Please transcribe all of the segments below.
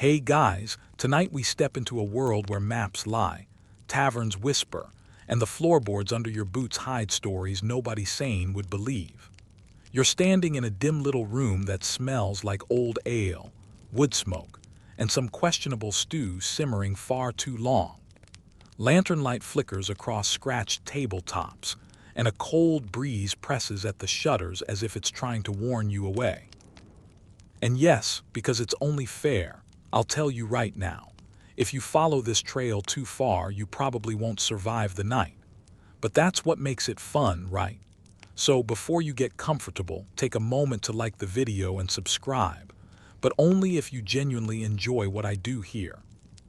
Hey guys, tonight we step into a world where maps lie, taverns whisper, and the floorboards under your boots hide stories nobody sane would believe. You're standing in a dim little room that smells like old ale, wood smoke, and some questionable stew simmering far too long. Lantern light flickers across scratched tabletops, and a cold breeze presses at the shutters as if it's trying to warn you away. And yes, because it's only fair, I'll tell you right now, if you follow this trail too far, you probably won't survive the night. But that's what makes it fun, right? So before you get comfortable, take a moment to like the video and subscribe, but only if you genuinely enjoy what I do here.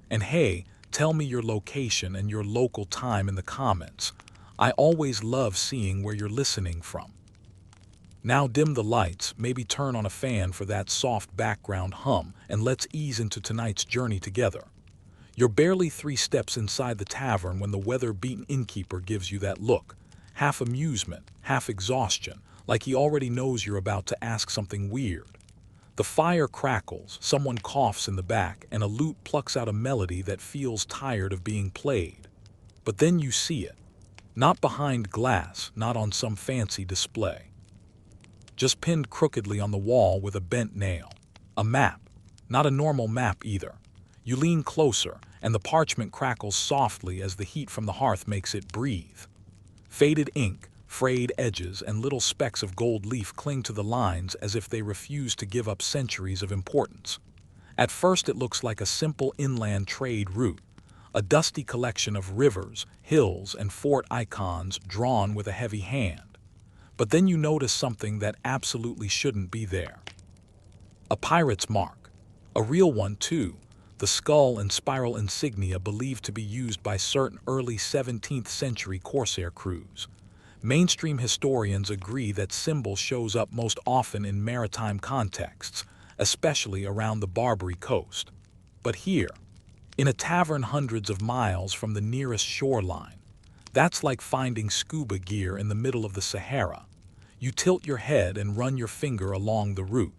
And hey, tell me your location and your local time in the comments. I always love seeing where you're listening from. Now dim the lights, maybe turn on a fan for that soft background hum, and let's ease into tonight's journey together. You're barely 3 steps inside the tavern when the weather-beaten innkeeper gives you that look, half amusement, half exhaustion, like he already knows you're about to ask something weird. The fire crackles, someone coughs in the back, and a lute plucks out a melody that feels tired of being played. But then you see it. Not behind glass, not on some fancy display. Just pinned crookedly on the wall with a bent nail. A map. Not a normal map either. You lean closer, and the parchment crackles softly as the heat from the hearth makes it breathe. Faded ink, frayed edges, and little specks of gold leaf cling to the lines as if they refuse to give up centuries of importance. At first it looks like a simple inland trade route, a dusty collection of rivers, hills, and fort icons drawn with a heavy hand. But then you notice something that absolutely shouldn't be there. A pirate's mark. A real one too. The skull and spiral insignia believed to be used by certain early 17th century corsair crews. Mainstream historians agree that symbol shows up most often in maritime contexts, especially around the Barbary coast. But here, in a tavern hundreds of miles from the nearest shoreline, that's like finding scuba gear in the middle of the Sahara. You tilt your head and run your finger along the route.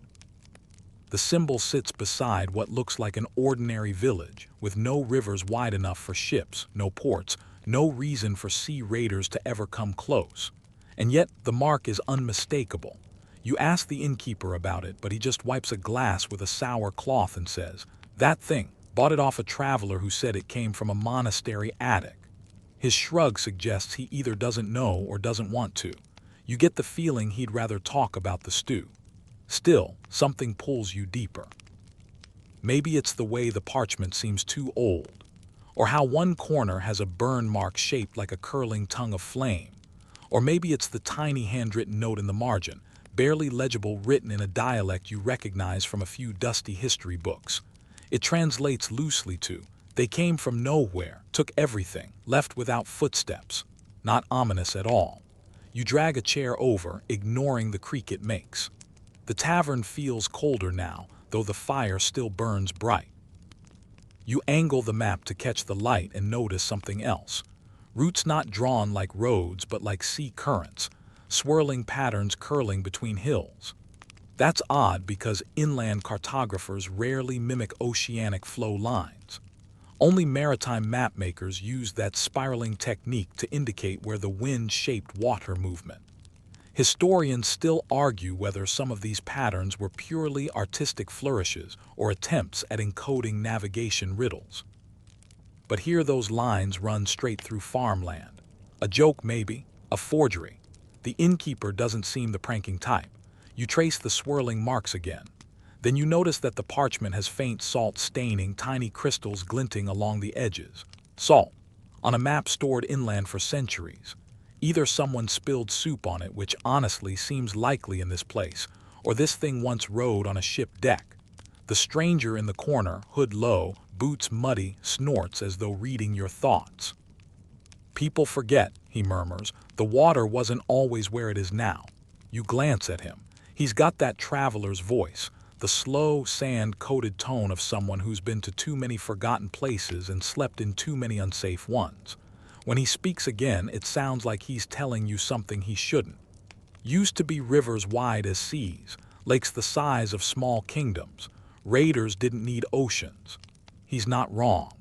The symbol sits beside what looks like an ordinary village, with no rivers wide enough for ships, no ports, no reason for sea raiders to ever come close. And yet the mark is unmistakable. You ask the innkeeper about it, but he just wipes a glass with a sour cloth and says, "That thing, bought it off a traveler who said it came from a monastery attic." His shrug suggests he either doesn't know or doesn't want to. You get the feeling he'd rather talk about the stew. Still, something pulls you deeper. Maybe it's the way the parchment seems too old, or how one corner has a burn mark shaped like a curling tongue of flame, or maybe it's the tiny handwritten note in the margin, barely legible, written in a dialect you recognize from a few dusty history books. It translates loosely to, "They came from nowhere, took everything, left without footsteps." Not ominous at all. You drag a chair over, ignoring the creak it makes. The tavern feels colder now, though the fire still burns bright. You angle the map to catch the light and notice something else. Routes not drawn like roads but like sea currents, swirling patterns curling between hills. That's odd because inland cartographers rarely mimic oceanic flow lines. Only maritime mapmakers use that spiraling technique to indicate where the wind shaped water movement. Historians still argue whether some of these patterns were purely artistic flourishes or attempts at encoding navigation riddles. But here those lines run straight through farmland. A joke maybe, a forgery. The innkeeper doesn't seem the pranking type. You trace the swirling marks again. Then you notice that the parchment has faint salt staining, tiny crystals glinting along the edges. Salt, on a map stored inland for centuries. Either someone spilled soup on it, which honestly seems likely in this place, or this thing once rode on a ship deck. The stranger in the corner, hood low, boots muddy, snorts as though reading your thoughts. "People forget," he murmurs, "the water wasn't always where it is now." You glance at him. He's got that traveler's voice, the slow, sand-coated tone of someone who's been to too many forgotten places and slept in too many unsafe ones. When he speaks again, it sounds like he's telling you something he shouldn't. Used to be rivers wide as seas, lakes the size of small kingdoms, Raiders didn't need oceans. He's not wrong.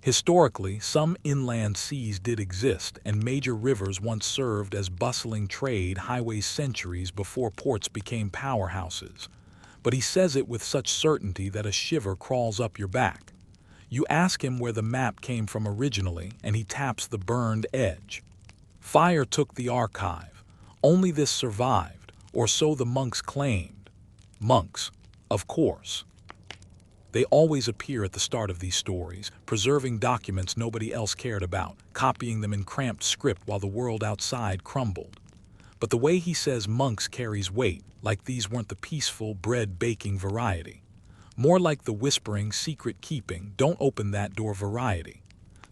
Historically, some inland seas did exist, and major rivers once served as bustling trade highways centuries before ports became powerhouses. But he says it with such certainty that a shiver crawls up your back. You ask him where the map came from originally, and he taps the burned edge. Fire took the archive. Only this survived, or so the monks claimed. Monks, of course. They always appear at the start of these stories, preserving documents nobody else cared about, copying them in cramped script while the world outside crumbled. But the way he says monks carries weight, like these weren't the peaceful, bread-baking variety. More like the whispering, secret-keeping, don't open that door variety.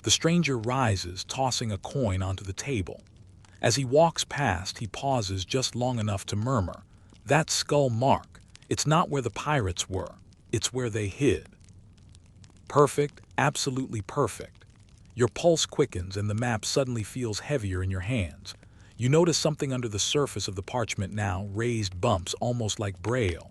The stranger rises, tossing a coin onto the table. As he walks past, he pauses just long enough to murmur, "That skull mark. It's not where the pirates were. It's where they hid." Perfect, absolutely perfect. Your pulse quickens and the map suddenly feels heavier in your hands. You notice something under the surface of the parchment now, raised bumps almost like braille.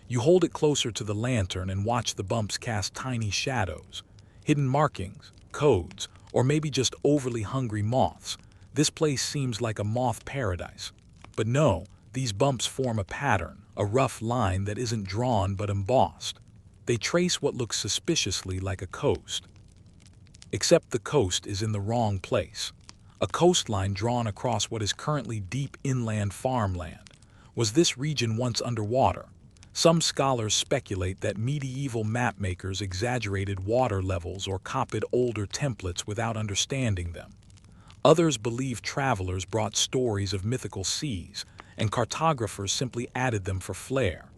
You hold it closer to the lantern and watch the bumps cast tiny shadows. Hidden markings, codes, or maybe just overly hungry moths. This place seems like a moth paradise. But no, these bumps form a pattern, a rough line that isn't drawn but embossed. They trace what looks suspiciously like a coast. Except the coast is in the wrong place. A coastline drawn across what is currently deep inland farmland. Was this region once underwater? Some scholars speculate that medieval mapmakers exaggerated water levels or copied older templates without understanding them. Others believe travelers brought stories of mythical seas, and cartographers simply added them for flair.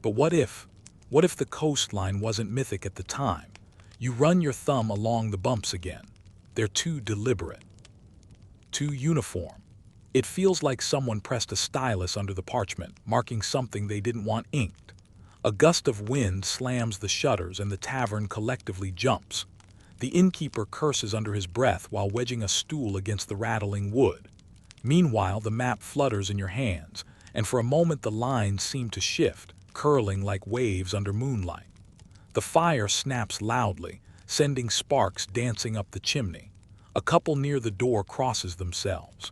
But what if the coastline wasn't mythic at the time? You run your thumb along the bumps again. They're too deliberate, too uniform. It feels like someone pressed a stylus under the parchment, marking something they didn't want inked. A gust of wind slams the shutters and the tavern collectively jumps. The innkeeper curses under his breath while wedging a stool against the rattling wood. Meanwhile, the map flutters in your hands, and for a moment the lines seem to shift, curling like waves under moonlight. The fire snaps loudly, sending sparks dancing up the chimney. A couple near the door crosses themselves.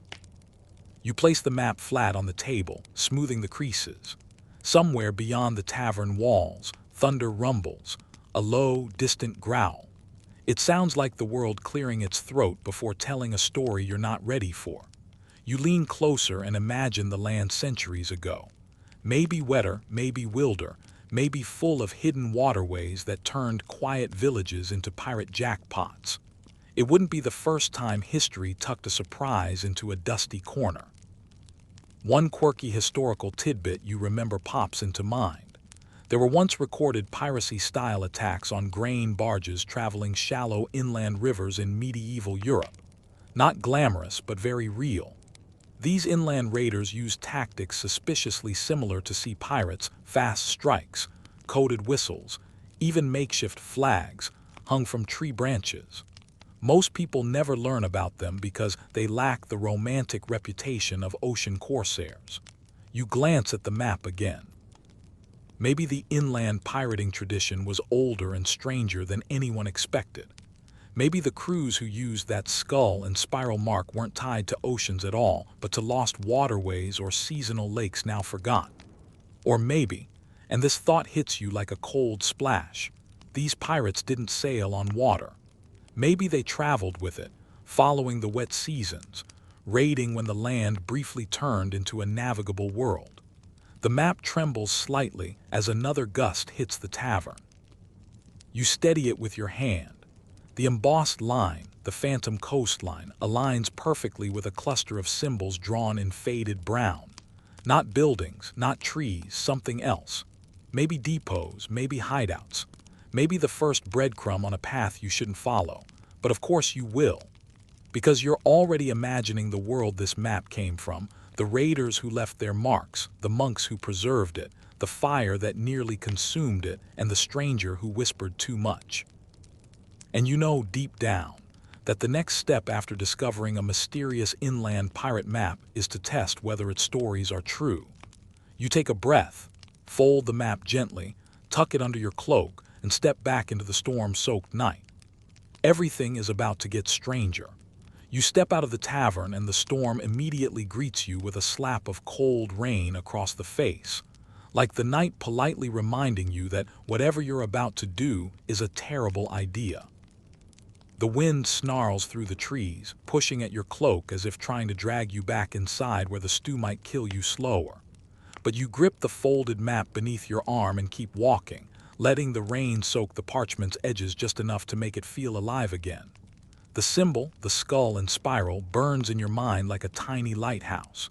You place the map flat on the table, smoothing the creases. Somewhere beyond the tavern walls, thunder rumbles, a low, distant growl. It sounds like the world clearing its throat before telling a story you're not ready for. You lean closer and imagine the land centuries ago. Maybe wetter, maybe wilder, maybe full of hidden waterways that turned quiet villages into pirate jackpots. It wouldn't be the first time history tucked a surprise into a dusty corner. One quirky historical tidbit you remember pops into mind. There were once recorded piracy-style attacks on grain barges traveling shallow inland rivers in medieval Europe. Not glamorous, but very real. These inland raiders used tactics suspiciously similar to sea pirates: fast strikes, coded whistles, even makeshift flags hung from tree branches. Most people never learn about them because they lack the romantic reputation of ocean corsairs. You glance at the map again. Maybe the inland pirating tradition was older and stranger than anyone expected. Maybe the crews who used that skull and spiral mark weren't tied to oceans at all, but to lost waterways or seasonal lakes now forgotten. Or maybe, and this thought hits you like a cold splash, these pirates didn't sail on water. Maybe they traveled with it, following the wet seasons, raiding when the land briefly turned into a navigable world. The map trembles slightly as another gust hits the tavern. You steady it with your hand. The embossed line, the phantom coastline, aligns perfectly with a cluster of symbols drawn in faded brown. Not buildings, not trees, something else. Maybe depots, maybe hideouts. Maybe the first breadcrumb on a path you shouldn't follow. But of course you will. Because you're already imagining the world this map came from, the raiders who left their marks, the monks who preserved it, the fire that nearly consumed it, and the stranger who whispered too much. And you know deep down that the next step after discovering a mysterious inland pirate map is to test whether its stories are true. You take a breath, fold the map gently, tuck it under your cloak, and step back into the storm-soaked night. Everything is about to get stranger. You step out of the tavern and the storm immediately greets you with a slap of cold rain across the face, like the night politely reminding you that whatever you're about to do is a terrible idea. The wind snarls through the trees, pushing at your cloak as if trying to drag you back inside where the stew might kill you slower. But you grip the folded map beneath your arm and keep walking, letting the rain soak the parchment's edges just enough to make it feel alive again. The symbol, the skull and spiral, burns in your mind like a tiny lighthouse.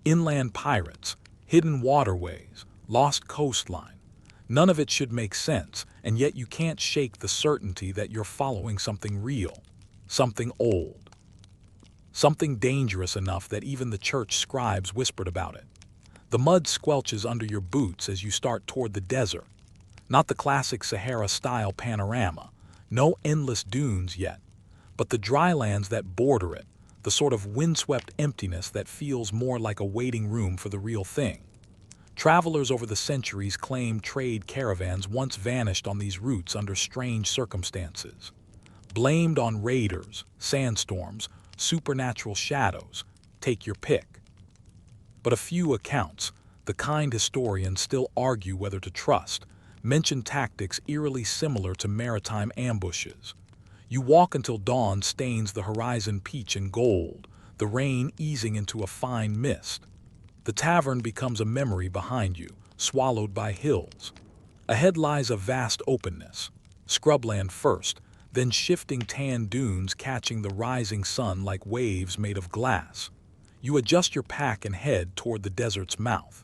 Inland pirates, hidden waterways, lost coastline. None of it should make sense, and yet you can't shake the certainty that you're following something real, something old, something dangerous enough that even the church scribes whispered about it. The mud squelches under your boots as you start toward the desert. Not the classic Sahara-style panorama, no endless dunes yet, but the drylands that border it, the sort of windswept emptiness that feels more like a waiting room for the real thing. Travelers over the centuries claim trade caravans once vanished on these routes under strange circumstances. Blamed on raiders, sandstorms, supernatural shadows, take your pick. But a few accounts, the kind historians still argue whether to trust, mention tactics eerily similar to maritime ambushes. You walk until dawn stains the horizon peach and gold, the rain easing into a fine mist. The tavern becomes a memory behind you, swallowed by hills. Ahead lies a vast openness, scrubland first, then shifting tan dunes catching the rising sun like waves made of glass. You adjust your pack and head toward the desert's mouth.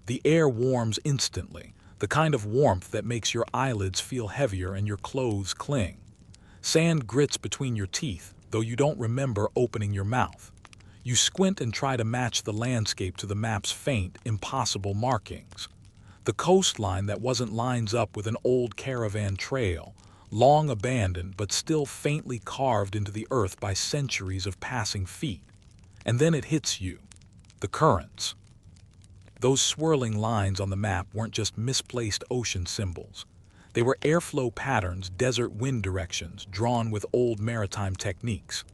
The air warms instantly, the kind of warmth that makes your eyelids feel heavier and your clothes cling. Sand grits between your teeth, though you don't remember opening your mouth. You squint and try to match the landscape to the map's faint, impossible markings. The coastline that wasn't lines up with an old caravan trail, long abandoned but still faintly carved into the earth by centuries of passing feet. And then it hits you. The currents. Those swirling lines on the map weren't just misplaced ocean symbols. They were airflow patterns, desert wind directions, drawn with old maritime techniques.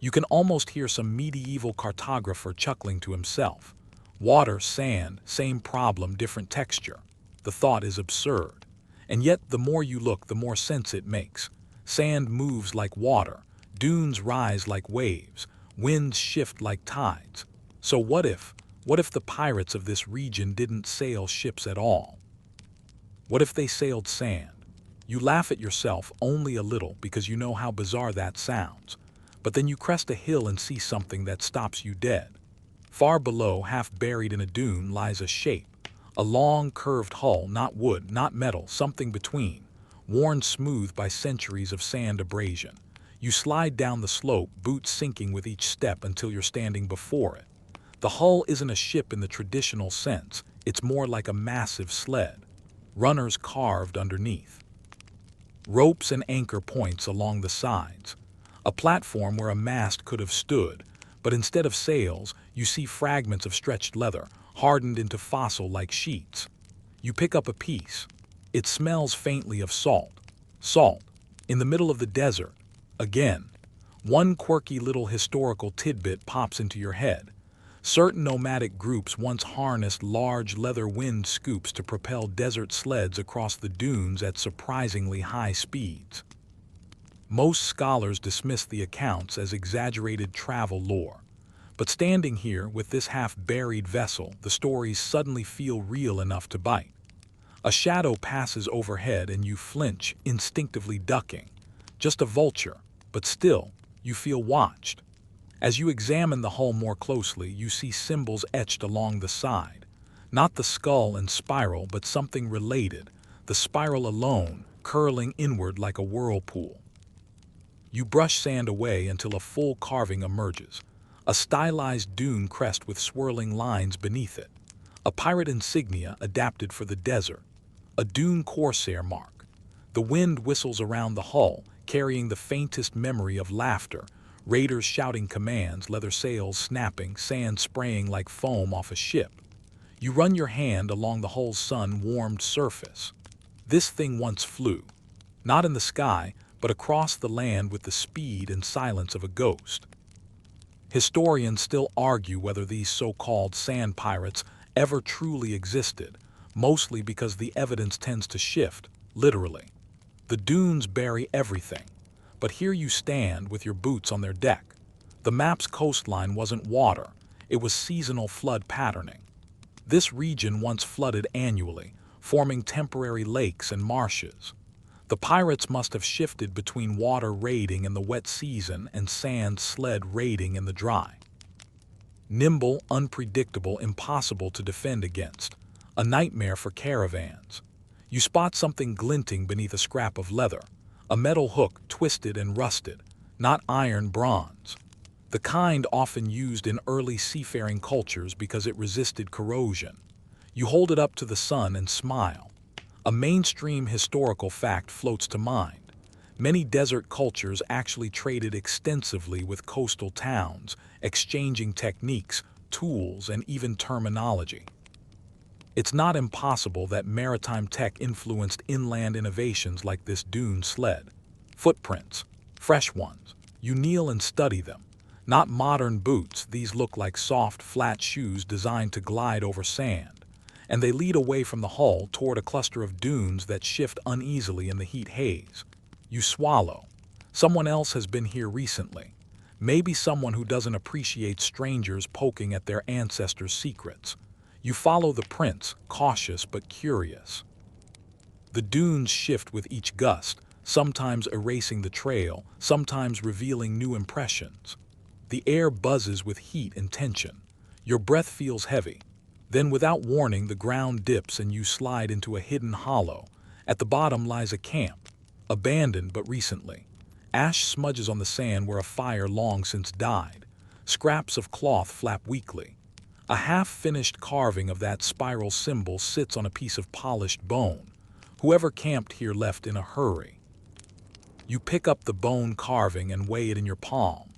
You can almost hear some medieval cartographer chuckling to himself. Water, sand, same problem, different texture. The thought is absurd. And yet the more you look, the more sense it makes. Sand moves like water. Dunes rise like waves. Winds shift like tides. So what if the pirates of this region didn't sail ships at all? What if they sailed sand? You laugh at yourself only a little because you know how bizarre that sounds. But then you crest a hill and see something that stops you dead. Far below, half buried in a dune, lies a shape. A long, curved hull, not wood, not metal, something between, worn smooth by centuries of sand abrasion. You slide down the slope, boots sinking with each step until you're standing before it. The hull isn't a ship in the traditional sense, it's more like a massive sled. Runners carved underneath. Ropes and anchor points along the sides. A platform where a mast could have stood, but instead of sails, you see fragments of stretched leather, hardened into fossil-like sheets. You pick up a piece. It smells faintly of salt. Salt. In the middle of the desert. Again. One quirky little historical tidbit pops into your head. Certain nomadic groups once harnessed large leather wind scoops to propel desert sleds across the dunes at surprisingly high speeds. Most scholars dismiss the accounts as exaggerated travel lore. But standing here with this half-buried vessel, the stories suddenly feel real enough to bite. A shadow passes overhead and you flinch, instinctively ducking. Just a vulture, but still, you feel watched. As you examine the hull more closely, you see symbols etched along the side. Not the skull and spiral, but something related, the spiral alone, curling inward like a whirlpool. You brush sand away until a full carving emerges, a stylized dune crest with swirling lines beneath it, a pirate insignia adapted for the desert, a dune corsair mark. The wind whistles around the hull, carrying the faintest memory of laughter, raiders shouting commands, leather sails snapping, sand spraying like foam off a ship. You run your hand along the hull's sun-warmed surface. This thing once flew, not in the sky, but across the land with the speed and silence of a ghost. Historians still argue whether these so-called sand pirates ever truly existed, mostly because the evidence tends to shift, literally. The dunes bury everything, but here you stand with your boots on their deck. The map's coastline wasn't water, it was seasonal flood patterning. This region once flooded annually, forming temporary lakes and marshes. The pirates must have shifted between water raiding in the wet season and sand sled raiding in the dry. Nimble, unpredictable, impossible to defend against. A nightmare for caravans. You spot something glinting beneath a scrap of leather, a metal hook twisted and rusted, not iron, bronze. The kind often used in early seafaring cultures because it resisted corrosion. You hold it up to the sun and smile. A mainstream historical fact floats to mind. Many desert cultures actually traded extensively with coastal towns, exchanging techniques, tools, and even terminology. It's not impossible that maritime tech influenced inland innovations like this dune sled. Footprints, fresh ones. You kneel and study them. Not modern boots, these look like soft, flat shoes designed to glide over sand. And they lead away from the hull toward a cluster of dunes that shift uneasily in the heat haze. You swallow. Someone else has been here recently. Maybe someone who doesn't appreciate strangers poking at their ancestors' secrets. You follow the prints, cautious but curious. The dunes shift with each gust, sometimes erasing the trail, sometimes revealing new impressions. The air buzzes with heat and tension. Your breath feels heavy. Then, without warning, the ground dips and you slide into a hidden hollow. At the bottom lies a camp, abandoned but recently. Ash smudges on the sand where a fire long since died. Scraps of cloth flap weakly. A half-finished carving of that spiral symbol sits on a piece of polished bone. Whoever camped here left in a hurry. You pick up the bone carving and weigh it in your palm.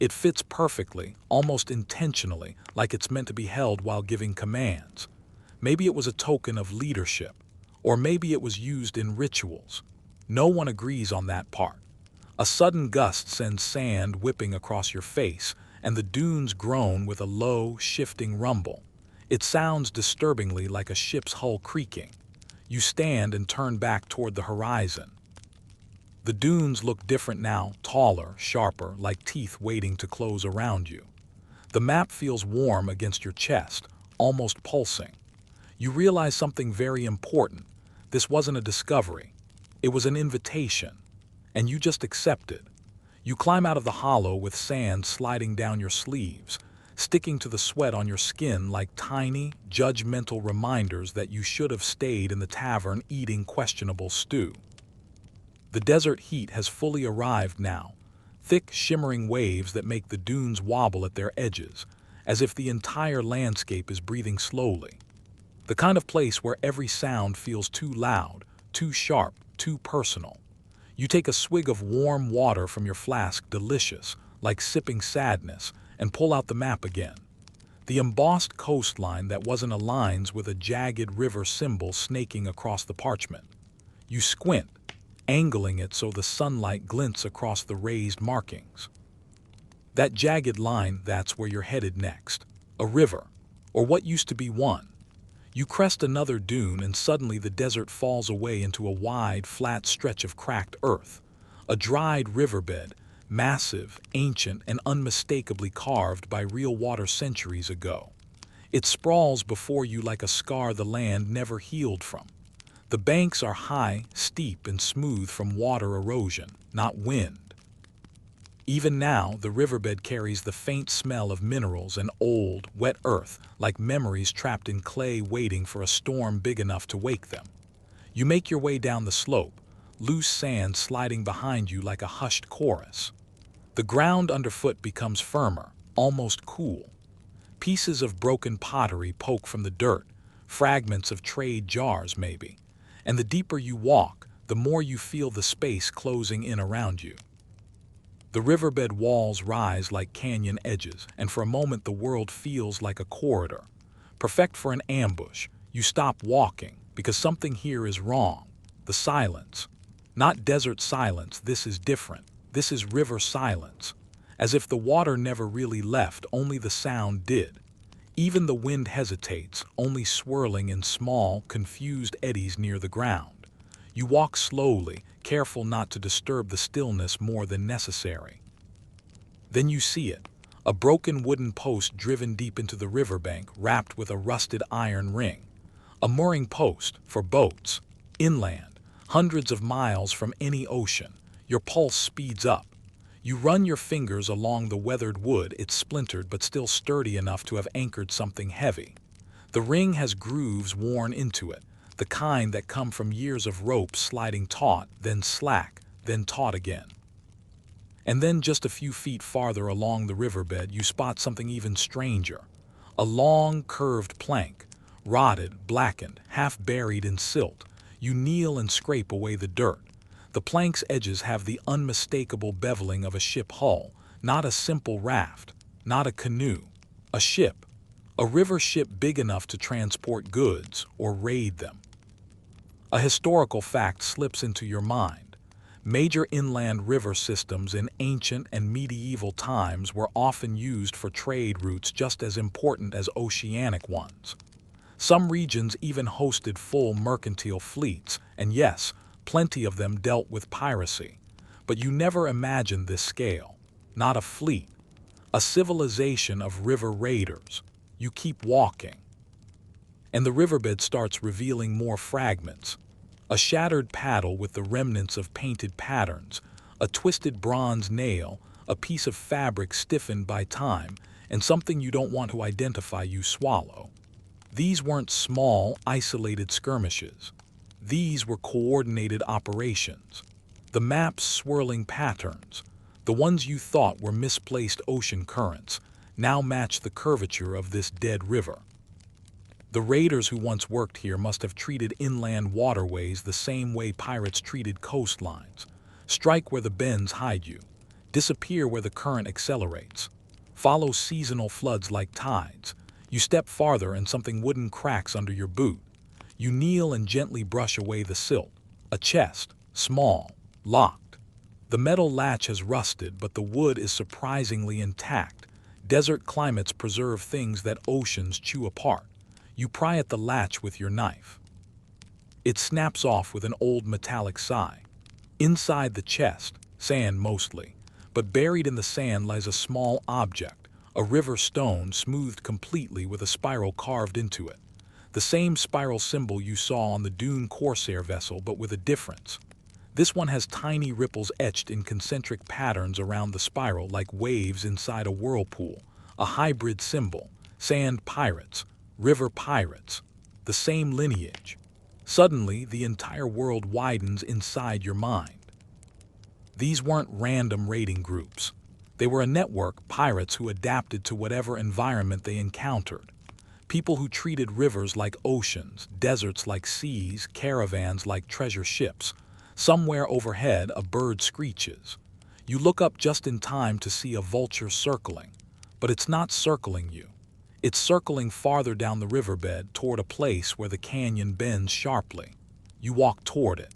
It fits perfectly, almost intentionally, like it's meant to be held while giving commands. Maybe it was a token of leadership, or maybe it was used in rituals. No one agrees on that part. A sudden gust sends sand whipping across your face, and the dunes groan with a low, shifting rumble. It sounds disturbingly like a ship's hull creaking. You stand and turn back toward the horizon. The dunes look different now, taller, sharper, like teeth waiting to close around you. The map feels warm against your chest, almost pulsing. You realize something very important. This wasn't a discovery. It was an invitation. And you just accept it. You climb out of the hollow with sand sliding down your sleeves, sticking to the sweat on your skin like tiny, judgmental reminders that you should have stayed in the tavern eating questionable stew. The desert heat has fully arrived now, thick, shimmering waves that make the dunes wobble at their edges, as if the entire landscape is breathing slowly. The kind of place where every sound feels too loud, too sharp, too personal. You take a swig of warm water from your flask, delicious, like sipping sadness, and pull out the map again. The embossed coastline that wasn't aligns with a jagged river symbol snaking across the parchment. You squint, angling it so the sunlight glints across the raised markings. That jagged line, that's where you're headed next. A river, or what used to be one. You crest another dune and suddenly the desert falls away into a wide, flat stretch of cracked earth. A dried riverbed, massive, ancient, and unmistakably carved by real water centuries ago. It sprawls before you like a scar the land never healed from. The banks are high, steep, and smooth from water erosion, not wind. Even now, the riverbed carries the faint smell of minerals and old, wet earth, like memories trapped in clay waiting for a storm big enough to wake them. You make your way down the slope, loose sand sliding behind you like a hushed chorus. The ground underfoot becomes firmer, almost cool. Pieces of broken pottery poke from the dirt, fragments of trade jars maybe. And the deeper you walk, the more you feel the space closing in around you. The riverbed walls rise like canyon edges, and for a moment the world feels like a corridor. Perfect for an ambush, you stop walking, because something here is wrong. the silence. Not desert silence, this is different. This is river silence. As if the water never really left, only the sound did. Even the wind hesitates, only swirling in small, confused eddies near the ground. You walk slowly, careful not to disturb the stillness more than necessary. Then you see it, a broken wooden post driven deep into the riverbank, wrapped with a rusted iron ring. A mooring post for boats, inland, hundreds of miles from any ocean. Your pulse speeds up. You run your fingers along the weathered wood. It's splintered but still sturdy enough to have anchored something heavy. The ring has grooves worn into it, the kind that come from years of rope sliding taut, then slack, then taut again. And then just a few feet farther along the riverbed, you spot something even stranger. A long, curved plank, rotted, blackened, half buried in silt. You kneel and scrape away the dirt. The plank's edges have the unmistakable beveling of a ship hull, not a simple raft, not a canoe, a ship. A river ship big enough to transport goods or raid them. A historical fact slips into your mind. Major inland river systems in ancient and medieval times were often used for trade routes just as important as oceanic ones. Some regions even hosted full mercantile fleets, and yes, plenty of them dealt with piracy. But you never imagined this scale. Not a fleet, a civilization of river raiders. You keep walking. And the riverbed starts revealing more fragments. A shattered paddle with the remnants of painted patterns, a twisted bronze nail, a piece of fabric stiffened by time, and something you don't want to identify you swallow. These weren't small, isolated skirmishes. These were coordinated operations. The map's swirling patterns, the ones you thought were misplaced ocean currents, now match the curvature of this dead river. The raiders who once worked here must have treated inland waterways the same way pirates treated coastlines. Strike where the bends hide you. Disappear where the current accelerates. Follow seasonal floods like tides. You step farther and something wooden cracks under your boot. You kneel and gently brush away the silt. A chest, small, locked. The metal latch has rusted, but the wood is surprisingly intact. Desert climates preserve things that oceans chew apart. You pry at the latch with your knife. It snaps off with an old metallic sigh. Inside the chest, sand mostly, but buried in the sand lies a small object, a river stone smoothed completely with a spiral carved into it. The same spiral symbol you saw on the Dune Corsair vessel, but with a difference. This one has tiny ripples etched in concentric patterns around the spiral like waves inside a whirlpool, a hybrid symbol, sand pirates, river pirates, the same lineage. Suddenly, the entire world widens inside your mind. These weren't random raiding groups. They were a network, pirates who adapted to whatever environment they encountered. People who treated rivers like oceans, deserts like seas, caravans like treasure ships. Somewhere overhead, a bird screeches. You look up just in time to see a vulture circling. But it's not circling you. It's circling farther down the riverbed toward a place where the canyon bends sharply. You walk toward it.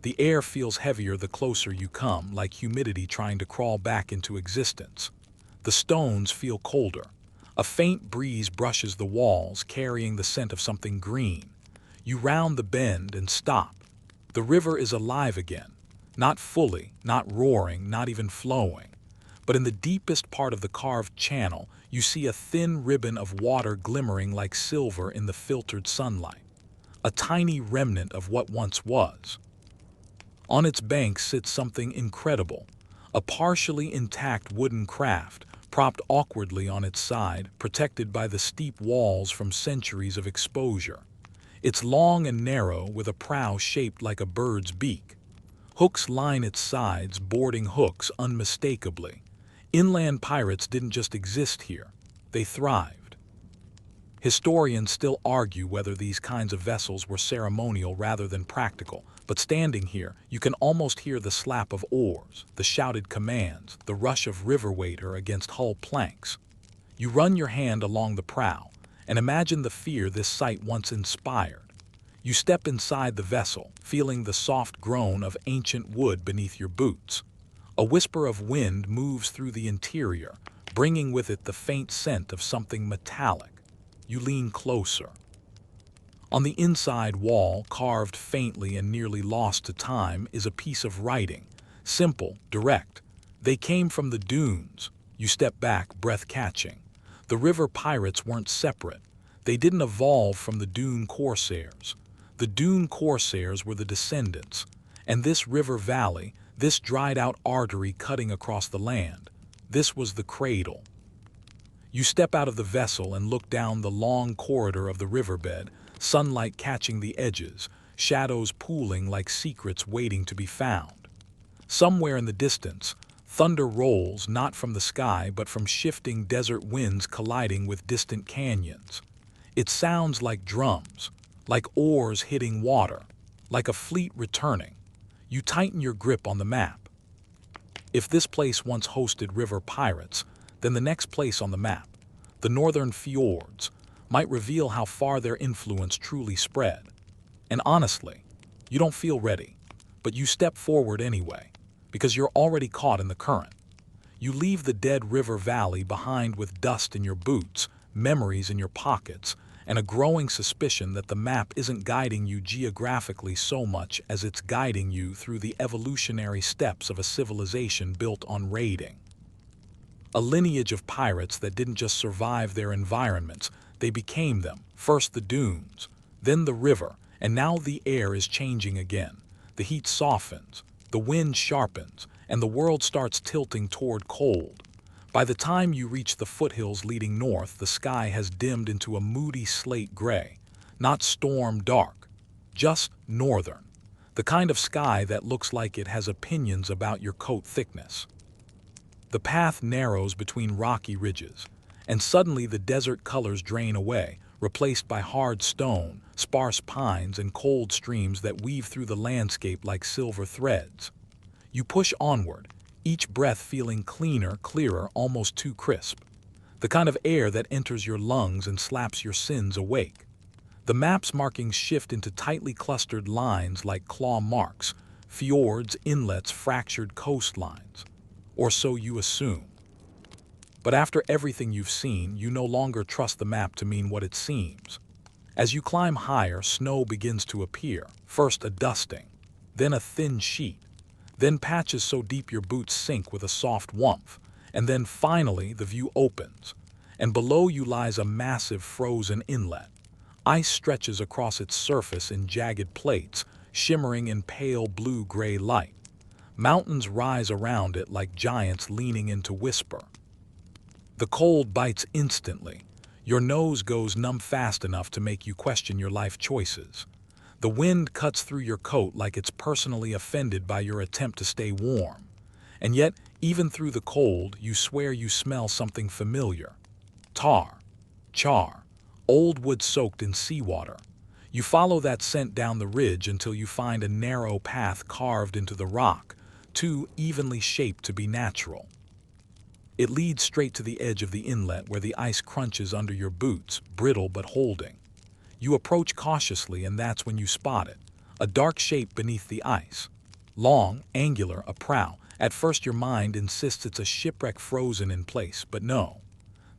The air feels heavier the closer you come, like humidity trying to crawl back into existence. The stones feel colder. A faint breeze brushes the walls, carrying the scent of something green. You round the bend and stop. The river is alive again. Not fully, not roaring, not even flowing. But in the deepest part of the carved channel, you see a thin ribbon of water glimmering like silver in the filtered sunlight. A tiny remnant of what once was. On its banks sits something incredible. A partially intact wooden craft, propped awkwardly on its side, protected by the steep walls from centuries of exposure. It's long and narrow, with a prow shaped like a bird's beak. Hooks line its sides, boarding hooks unmistakably. Inland pirates didn't just exist here, they thrived. Historians still argue whether these kinds of vessels were ceremonial rather than practical, but standing here, you can almost hear the slap of oars, the shouted commands, the rush of river water against hull planks. You run your hand along the prow, and imagine the fear this sight once inspired. You step inside the vessel, feeling the soft groan of ancient wood beneath your boots. A whisper of wind moves through the interior, bringing with it the faint scent of something metallic. You lean closer. On the inside wall, carved faintly and nearly lost to time, is a piece of writing. Simple, direct. They came from the dunes. You step back, breath catching. The river pirates weren't separate. They didn't evolve from the dune corsairs. The dune corsairs were the descendants. And this river valley, this dried-out artery cutting across the land, this was the cradle. You step out of the vessel and look down the long corridor of the riverbed, sunlight catching the edges, shadows pooling like secrets waiting to be found. Somewhere in the distance, thunder rolls not from the sky but from shifting desert winds colliding with distant canyons. It sounds like drums, like oars hitting water, like a fleet returning. You tighten your grip on the map. If this place once hosted river pirates, then the next place on the map, the northern fjords, might reveal how far their influence truly spread. And honestly, you don't feel ready, but you step forward anyway, because you're already caught in the current. You leave the dead river valley behind with dust in your boots, memories in your pockets, and a growing suspicion that the map isn't guiding you geographically so much as it's guiding you through the evolutionary steps of a civilization built on raiding. A lineage of pirates that didn't just survive their environments, they became them. First the dunes, then the river, and now the air is changing again. The heat softens, the wind sharpens, and the world starts tilting toward cold. By the time you reach the foothills leading north, the sky has dimmed into a moody slate gray, not storm dark, just northern, the kind of sky that looks like it has opinions about your coat thickness. The path narrows between rocky ridges, and suddenly the desert colors drain away, replaced by hard stone, sparse pines, and cold streams that weave through the landscape like silver threads. You push onward, each breath feeling cleaner, clearer, almost too crisp. The kind of air that enters your lungs and slaps your sins awake. The map's markings shift into tightly clustered lines like claw marks, fjords, inlets, fractured coastlines. Or so you assume. But after everything you've seen, you no longer trust the map to mean what it seems. As you climb higher, snow begins to appear, first a dusting, then a thin sheet, then patches so deep your boots sink with a soft whumph, and then finally the view opens, and below you lies a massive frozen inlet. Ice stretches across its surface in jagged plates, shimmering in pale blue-gray light. Mountains rise around it like giants leaning in to whisper. The cold bites instantly. Your nose goes numb fast enough to make you question your life choices. The wind cuts through your coat like it's personally offended by your attempt to stay warm. And yet, even through the cold, you swear you smell something familiar. Tar, char, old wood soaked in seawater. You follow that scent down the ridge until you find a narrow path carved into the rock, too evenly shaped to be natural. It leads straight to the edge of the inlet where the ice crunches under your boots, brittle but holding. You approach cautiously, and that's when you spot it, a dark shape beneath the ice. Long, angular, a prow. At first your mind insists it's a shipwreck frozen in place, but no.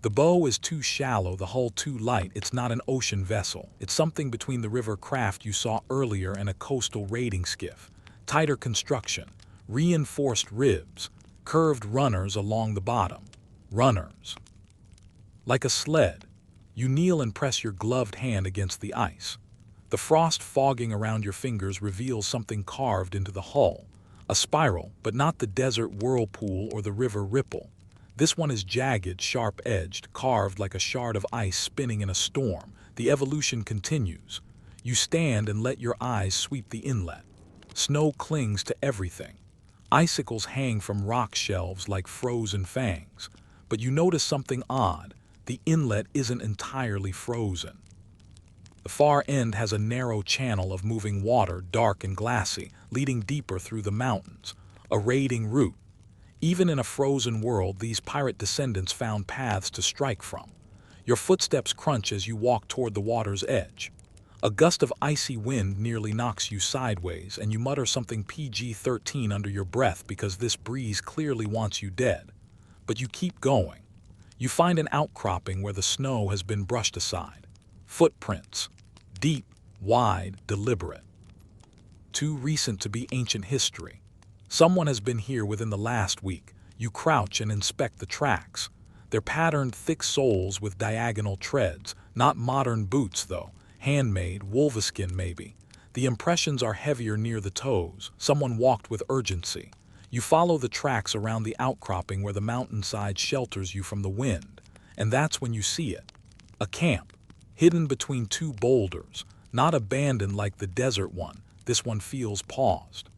The bow is too shallow, the hull too light. It's not an ocean vessel. It's something between the river craft you saw earlier and a coastal raiding skiff. Tighter construction, reinforced ribs, curved runners along the bottom. Runners. Like a sled, you kneel and press your gloved hand against the ice. The frost fogging around your fingers reveals something carved into the hull. A spiral, but not the desert whirlpool or the river ripple. This one is jagged, sharp-edged, carved like a shard of ice spinning in a storm. The evolution continues. You stand and let your eyes sweep the inlet. Snow clings to everything. Icicles hang from rock shelves like frozen fangs. But you notice something odd. The inlet isn't entirely frozen. The far end has a narrow channel of moving water, dark and glassy, leading deeper through the mountains. A raiding route. Even in a frozen world, these pirate descendants found paths to strike from. Your footsteps crunch as you walk toward the water's edge. A gust of icy wind nearly knocks you sideways, and you mutter something PG-13 under your breath because this breeze clearly wants you dead. But you keep going. You find an outcropping where the snow has been brushed aside. Footprints. Deep, wide, deliberate. Too recent to be ancient history. Someone has been here within the last week. You crouch and inspect the tracks. They're patterned thick soles with diagonal treads. Not modern boots, though. Handmade, wolveskin maybe. The impressions are heavier near the toes. Someone walked with urgency. You follow the tracks around the outcropping where the mountainside shelters you from the wind. And that's when you see it. A camp, hidden between two boulders. Not abandoned like the desert one. This one feels paused.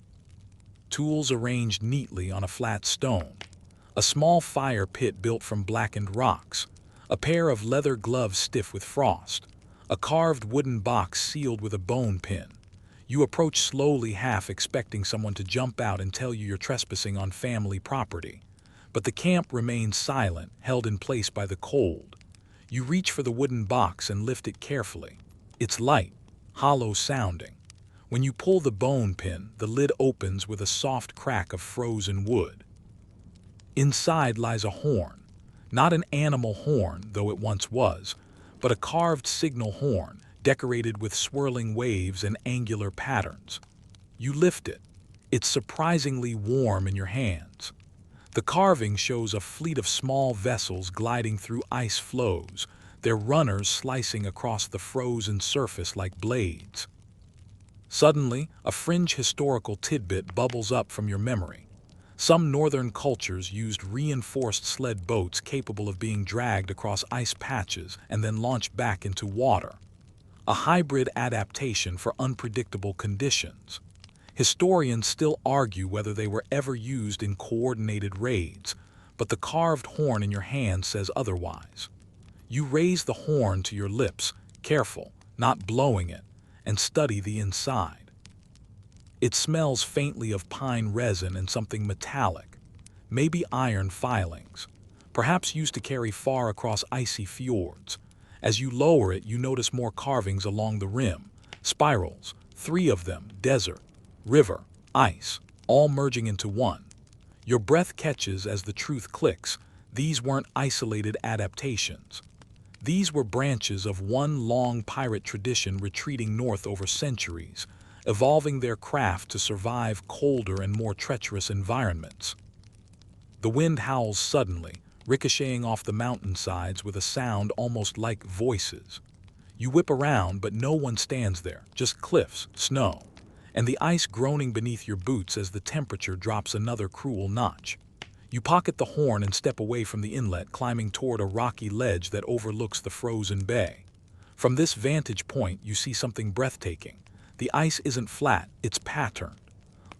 Tools arranged neatly on a flat stone. A small fire pit built from blackened rocks. A pair of leather gloves stiff with frost. A carved wooden box sealed with a bone pin. You approach slowly, half expecting someone to jump out and tell you you're trespassing on family property. But the camp remains silent, held in place by the cold. You reach for the wooden box and lift it carefully. It's light, hollow sounding. When you pull the bone pin, the lid opens with a soft crack of frozen wood. Inside lies a horn. Not an animal horn, though it once was, but a carved signal horn, decorated with swirling waves and angular patterns. You lift it. It's surprisingly warm in your hands. The carving shows a fleet of small vessels gliding through ice floes, their runners slicing across the frozen surface like blades. Suddenly, a fringe historical tidbit bubbles up from your memory. Some northern cultures used reinforced sled boats capable of being dragged across ice patches and then launched back into water. A hybrid adaptation for unpredictable conditions. Historians still argue whether they were ever used in coordinated raids, but the carved horn in your hand says otherwise. You raise the horn to your lips, careful, not blowing it, and study the inside. It smells faintly of pine resin and something metallic, maybe iron filings, perhaps used to carry far across icy fjords. As you lower it, you notice more carvings along the rim, spirals, 3 of them, desert, river, ice, all merging into one. Your breath catches as the truth clicks. These weren't isolated adaptations. These were branches of one long pirate tradition retreating north over centuries, evolving their craft to survive colder and more treacherous environments. The wind howls suddenly, ricocheting off the mountainsides with a sound almost like voices. You whip around, but no one stands there, just cliffs, snow, and the ice groaning beneath your boots as the temperature drops another cruel notch. You pocket the horn and step away from the inlet, climbing toward a rocky ledge that overlooks the frozen bay. From this vantage point, you see something breathtaking. The ice isn't flat, it's patterned.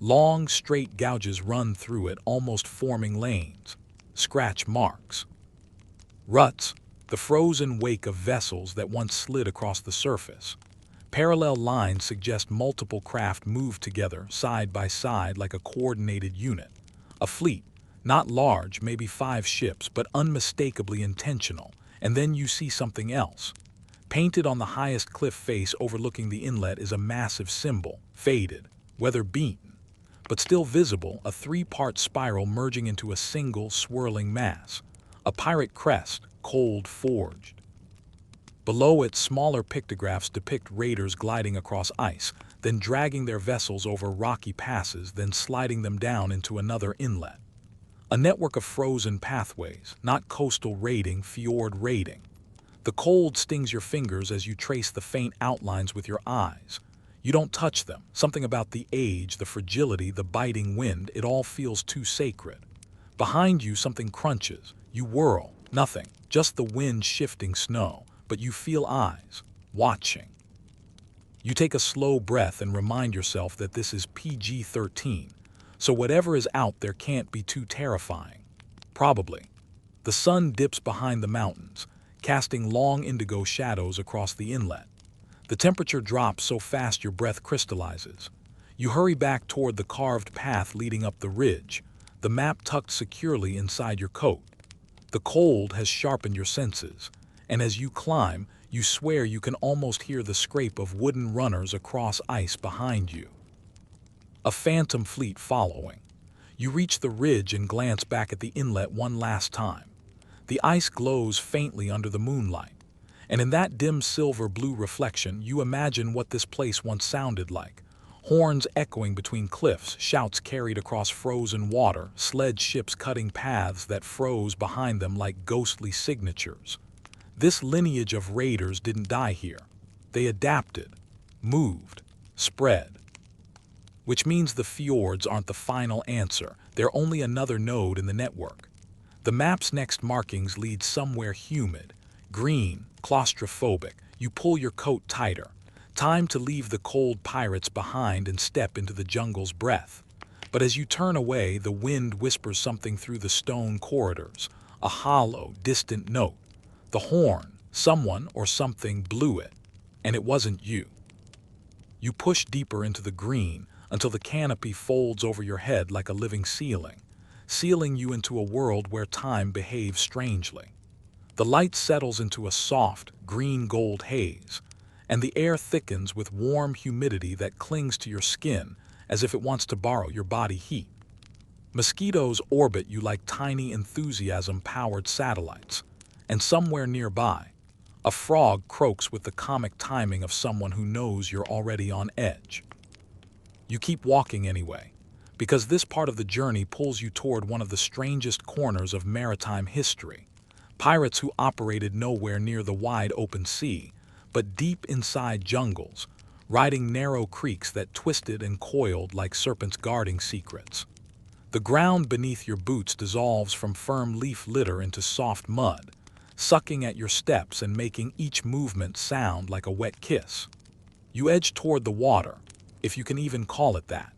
Long, straight gouges run through it, almost forming lanes. Scratch marks. Ruts, the frozen wake of vessels that once slid across the surface. Parallel lines suggest multiple craft moved together, side by side like a coordinated unit. A fleet, not large, maybe 5 ships, but unmistakably intentional. And then you see something else. Painted on the highest cliff face overlooking the inlet is a massive symbol, faded, weather-beaten, but still visible, a 3-part spiral merging into a single swirling mass. A pirate crest, cold forged. Below it, smaller pictographs depict raiders gliding across ice, then dragging their vessels over rocky passes, then sliding them down into another inlet. A network of frozen pathways, not coastal raiding, fjord raiding. The cold stings your fingers as you trace the faint outlines with your eyes. You don't touch them. Something about the age, the fragility, the biting wind, it all feels too sacred. Behind you, something crunches. You whirl. Nothing. Just the wind shifting snow. But you feel eyes. Watching. You take a slow breath and remind yourself that this is PG-13. So whatever is out there can't be too terrifying. Probably. The sun dips behind the mountains, casting long indigo shadows across the inlet. The temperature drops so fast your breath crystallizes. You hurry back toward the carved path leading up the ridge, the map tucked securely inside your coat. The cold has sharpened your senses, and as you climb, You swear you can almost hear the scrape of wooden runners across ice behind you. A phantom fleet following. You reach the ridge and glance back at the inlet one last time. The ice glows faintly under the moonlight, and in that dim silver-blue reflection you imagine what this place once sounded like. Horns echoing between cliffs, shouts carried across frozen water, sledge ships cutting paths that froze behind them like ghostly signatures. This lineage of raiders didn't die here. They adapted, moved, spread. Which means the fjords aren't the final answer, they're only another node in the network. The map's next markings lead somewhere humid, green, claustrophobic. You pull your coat tighter. Time to leave the cold pirates behind and step into the jungle's breath. But as you turn away, the wind whispers something through the stone corridors, a hollow, distant note. The horn, someone or something blew it, and it wasn't you. You push deeper into the green until the canopy folds over your head like a living ceiling, sealing you into a world where time behaves strangely. The light settles into a soft, green-gold haze, and the air thickens with warm humidity that clings to your skin as if it wants to borrow your body heat. Mosquitoes orbit you like tiny enthusiasm-powered satellites, and somewhere nearby, a frog croaks with the comic timing of someone who knows you're already on edge. You keep walking anyway, because this part of the journey pulls you toward one of the strangest corners of maritime history. Pirates who operated nowhere near the wide open sea, but deep inside jungles, riding narrow creeks that twisted and coiled like serpents guarding secrets. The ground beneath your boots dissolves from firm leaf litter into soft mud, sucking at your steps and making each movement sound like a wet kiss. You edge toward the water, if you can even call it that.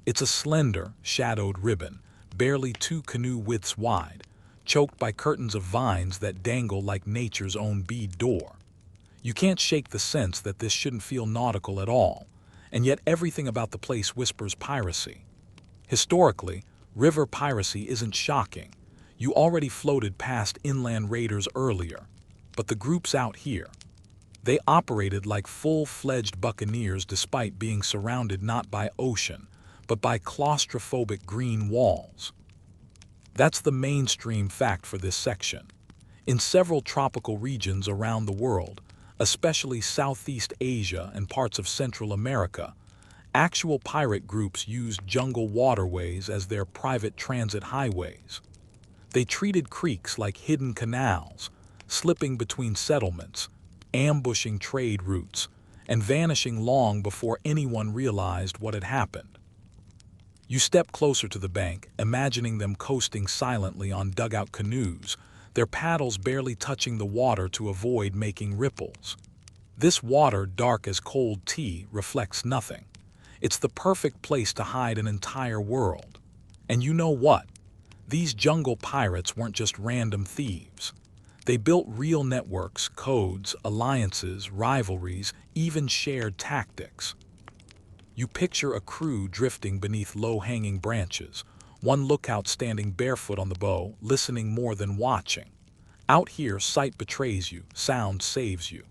It's a slender, shadowed ribbon, barely 2 canoe widths wide, choked by curtains of vines that dangle like nature's own bead door. You can't shake the sense that this shouldn't feel nautical at all, and yet everything about the place whispers piracy. Historically, river piracy isn't shocking. You already floated past inland raiders earlier, but the groups out here, they operated like full-fledged buccaneers despite being surrounded not by ocean, but by claustrophobic green walls. That's the mainstream fact for this section. In several tropical regions around the world, especially Southeast Asia and parts of Central America, actual pirate groups used jungle waterways as their private transit highways. They treated creeks like hidden canals, slipping between settlements, ambushing trade routes, and vanishing long before anyone realized what had happened. You step closer to the bank, imagining them coasting silently on dugout canoes, their paddles barely touching the water to avoid making ripples. This water, dark as cold tea, reflects nothing. It's the perfect place to hide an entire world. And you know what? These jungle pirates weren't just random thieves. They built real networks, codes, alliances, rivalries, even shared tactics. You picture a crew drifting beneath low-hanging branches, one lookout standing barefoot on the bow, listening more than watching. Out here, sight betrays you, sound saves you.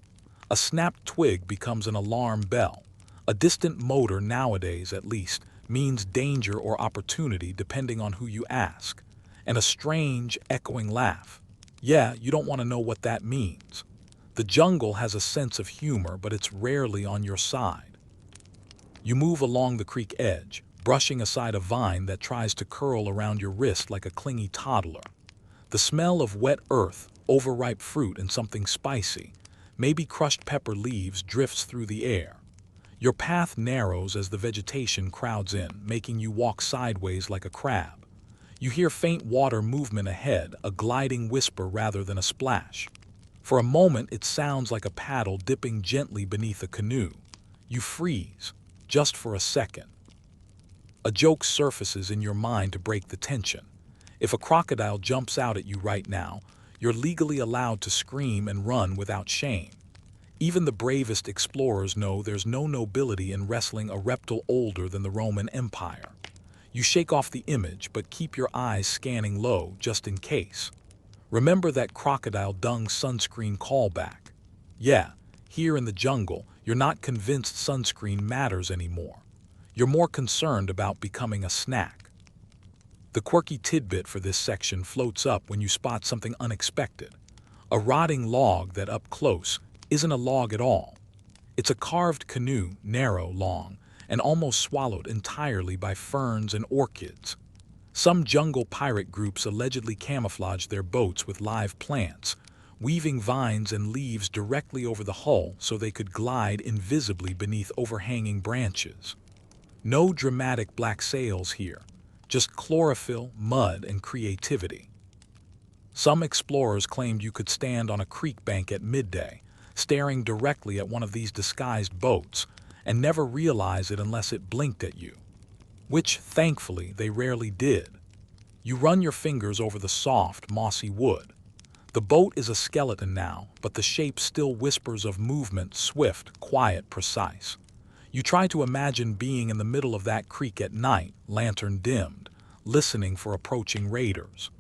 A snapped twig becomes an alarm bell. A distant motor, nowadays at least, means danger or opportunity depending on who you ask. And a strange, echoing laugh. Yeah, you don't want to know what that means. The jungle has a sense of humor, but it's rarely on your side. You move along the creek edge, brushing aside a vine that tries to curl around your wrist like a clingy toddler. The smell of wet earth, overripe fruit, and something spicy, maybe crushed pepper leaves, drifts through the air. Your path narrows as the vegetation crowds in, making you walk sideways like a crab. You hear faint water movement ahead, a gliding whisper rather than a splash. For a moment, it sounds like a paddle dipping gently beneath a canoe. You freeze, just for a second. A joke surfaces in your mind to break the tension. If a crocodile jumps out at you right now, you're legally allowed to scream and run without shame. Even the bravest explorers know there's no nobility in wrestling a reptile older than the Roman Empire. You shake off the image, but keep your eyes scanning low just in case. Remember that crocodile dung sunscreen callback. Yeah, here in the jungle, you're not convinced sunscreen matters anymore. You're more concerned about becoming a snack. The quirky tidbit for this section floats up when you spot something unexpected. A rotting log that up close isn't a log at all. It's a carved canoe, narrow, long, and almost swallowed entirely by ferns and orchids. Some jungle pirate groups allegedly camouflage their boats with live plants, weaving vines and leaves directly over the hull so they could glide invisibly beneath overhanging branches. No dramatic black sails here, just chlorophyll, mud, and creativity. Some explorers claimed you could stand on a creek bank at midday, staring directly at one of these disguised boats, and never realize it unless it blinked at you. Which, thankfully, they rarely did. You run your fingers over the soft, mossy wood. The boat is a skeleton now, but the shape still whispers of movement, swift, quiet, precise. You try to imagine being in the middle of that creek at night, lantern dimmed, listening for approaching raiders.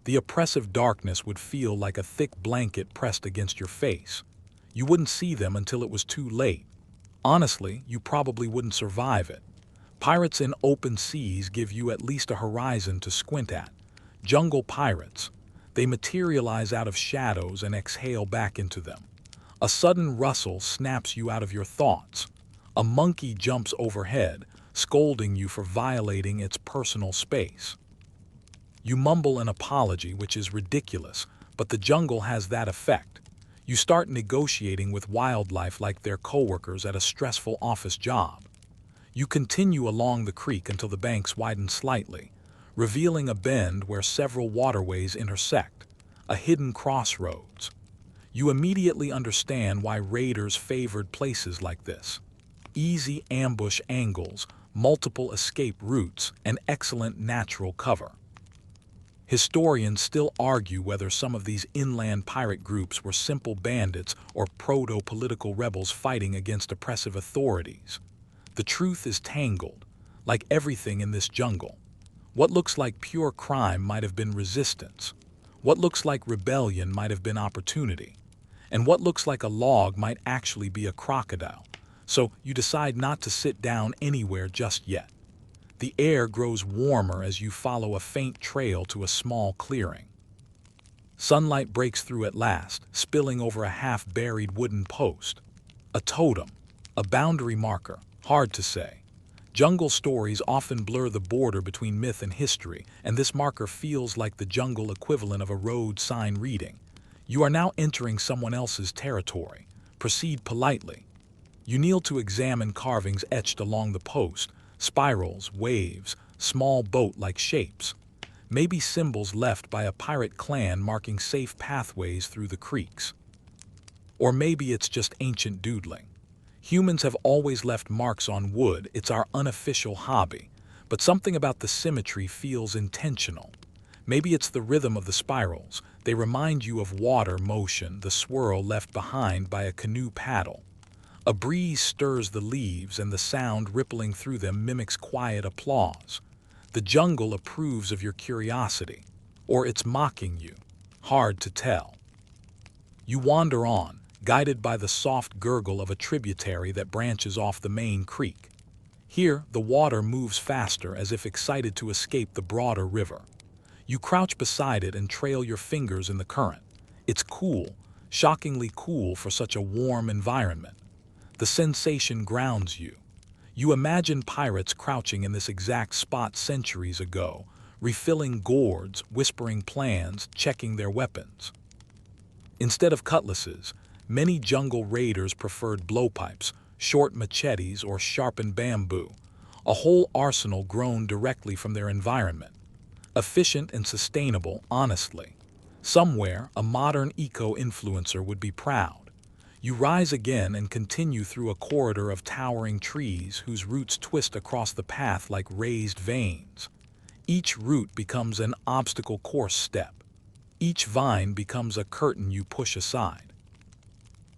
The oppressive darkness would feel like a thick blanket pressed against your face. You wouldn't see them until it was too late. Honestly, you probably wouldn't survive it. Pirates in open seas give you at least a horizon to squint at. Jungle pirates. They materialize out of shadows and exhale back into them. A sudden rustle snaps you out of your thoughts. A monkey jumps overhead, scolding you for violating its personal space. You mumble an apology, which is ridiculous, but the jungle has that effect. You start negotiating with wildlife like they're coworkers at a stressful office job. You continue along the creek until the banks widen slightly, revealing a bend where several waterways intersect, a hidden crossroads. You immediately understand why raiders favored places like this. Easy ambush angles, multiple escape routes, and excellent natural cover. Historians still argue whether some of these inland pirate groups were simple bandits or proto-political rebels fighting against oppressive authorities. The truth is tangled, like everything in this jungle. What looks like pure crime might have been resistance. What looks like rebellion might have been opportunity. And what looks like a log might actually be a crocodile. So you decide not to sit down anywhere just yet. The air grows warmer as you follow a faint trail to a small clearing. Sunlight breaks through at last, spilling over a half-buried wooden post. A totem, a boundary marker, hard to say. Jungle stories often blur the border between myth and history, and this marker feels like the jungle equivalent of a road sign reading. You are now entering someone else's territory. Proceed politely. You kneel to examine carvings etched along the post, spirals, waves, small boat-like shapes. Maybe symbols left by a pirate clan marking safe pathways through the creeks. Or maybe it's just ancient doodling. Humans have always left marks on wood, it's our unofficial hobby, but something about the symmetry feels intentional. Maybe it's the rhythm of the spirals. They remind you of water motion, the swirl left behind by a canoe paddle. A breeze stirs the leaves and the sound rippling through them mimics quiet applause. The jungle approves of your curiosity, or it's mocking you. Hard to tell. You wander on, guided by the soft gurgle of a tributary that branches off the main creek. Here, the water moves faster as if excited to escape the broader river. You crouch beside it and trail your fingers in the current. It's cool, shockingly cool for such a warm environment. The sensation grounds you. You imagine pirates crouching in this exact spot centuries ago, refilling gourds, whispering plans, checking their weapons. Instead of cutlasses, many jungle raiders preferred blowpipes, short machetes, or sharpened bamboo, a whole arsenal grown directly from their environment. Efficient and sustainable, honestly. Somewhere, a modern eco-influencer would be proud. You rise again and continue through a corridor of towering trees whose roots twist across the path like raised veins. Each root becomes an obstacle course step. Each vine becomes a curtain you push aside.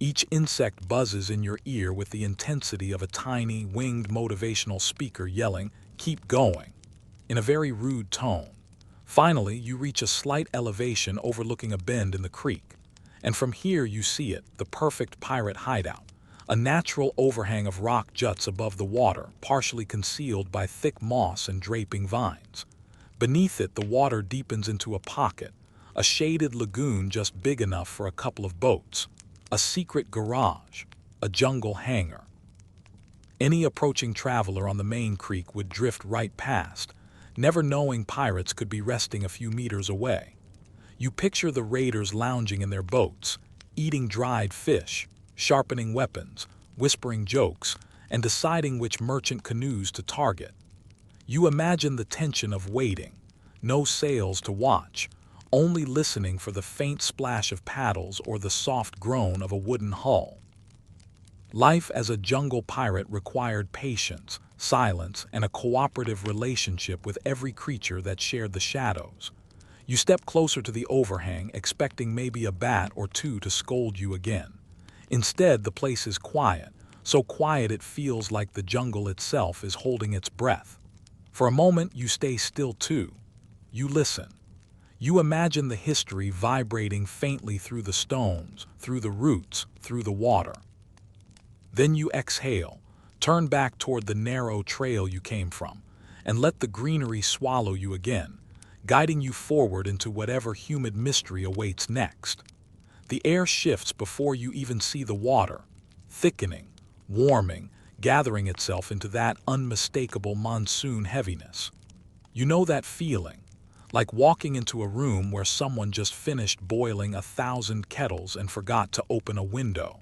Each insect buzzes in your ear with the intensity of a tiny, winged motivational speaker yelling, "Keep going," in a very rude tone. Finally, you reach a slight elevation overlooking a bend in the creek. And from here you see it, the perfect pirate hideout. A natural overhang of rock juts above the water, partially concealed by thick moss and draping vines. Beneath it, the water deepens into a pocket, a shaded lagoon just big enough for a couple of boats, a secret garage, a jungle hangar. Any approaching traveler on the main creek would drift right past, never knowing pirates could be resting a few meters away. You picture the raiders lounging in their boats, eating dried fish, sharpening weapons, whispering jokes, and deciding which merchant canoes to target. You imagine the tension of waiting, no sails to watch, only listening for the faint splash of paddles or the soft groan of a wooden hull. Life as a jungle pirate required patience, silence, and a cooperative relationship with every creature that shared the shadows. You step closer to the overhang, expecting maybe a bat or two to scold you again. Instead, the place is quiet, so quiet it feels like the jungle itself is holding its breath. For a moment, you stay still too. You listen. You imagine the history vibrating faintly through the stones, through the roots, through the water. Then you exhale, turn back toward the narrow trail you came from, and let the greenery swallow you again, guiding you forward into whatever humid mystery awaits next. The air shifts before you even see the water, thickening, warming, gathering itself into that unmistakable monsoon heaviness. You know that feeling, like walking into a room where someone just finished boiling 1,000 kettles and forgot to open a window.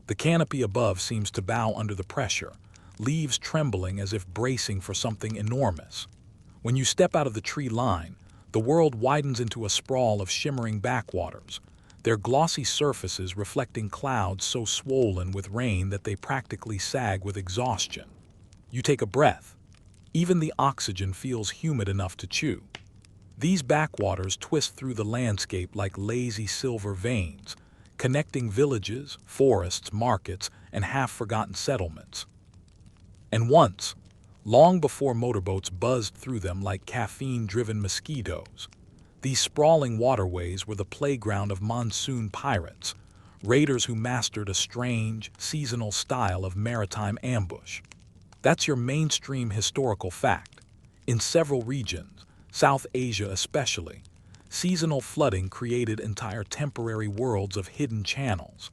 The canopy above seems to bow under the pressure, leaves trembling as if bracing for something enormous. When you step out of the tree line, the world widens into a sprawl of shimmering backwaters, their glossy surfaces reflecting clouds so swollen with rain that they practically sag with exhaustion. You take a breath. Even the oxygen feels humid enough to chew. These backwaters twist through the landscape like lazy silver veins, connecting villages, forests, markets, and half-forgotten settlements. And once, long before motorboats buzzed through them like caffeine-driven mosquitoes, these sprawling waterways were the playground of monsoon pirates, raiders who mastered a strange, seasonal style of maritime ambush. That's your mainstream historical fact. In several regions, South Asia especially, seasonal flooding created entire temporary worlds of hidden channels,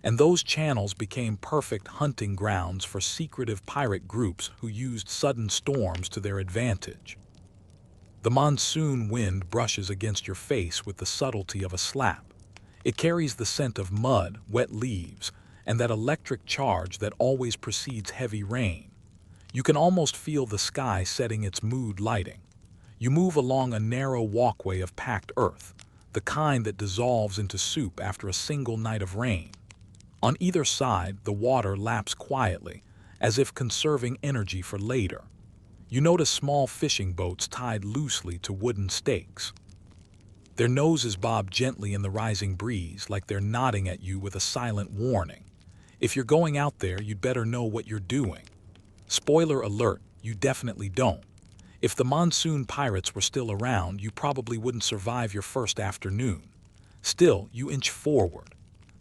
and those channels became perfect hunting grounds for secretive pirate groups who used sudden storms to their advantage. The monsoon wind brushes against your face with the subtlety of a slap. It carries the scent of mud, wet leaves, and that electric charge that always precedes heavy rain. You can almost feel the sky setting its mood lighting. You move along a narrow walkway of packed earth, the kind that dissolves into soup after a single night of rain. On either side, the water laps quietly, as if conserving energy for later. You notice small fishing boats tied loosely to wooden stakes. Their noses bob gently in the rising breeze, like they're nodding at you with a silent warning. If you're going out there, you'd better know what you're doing. Spoiler alert, you definitely don't. If the monsoon pirates were still around, you probably wouldn't survive your first afternoon. Still, you inch forward.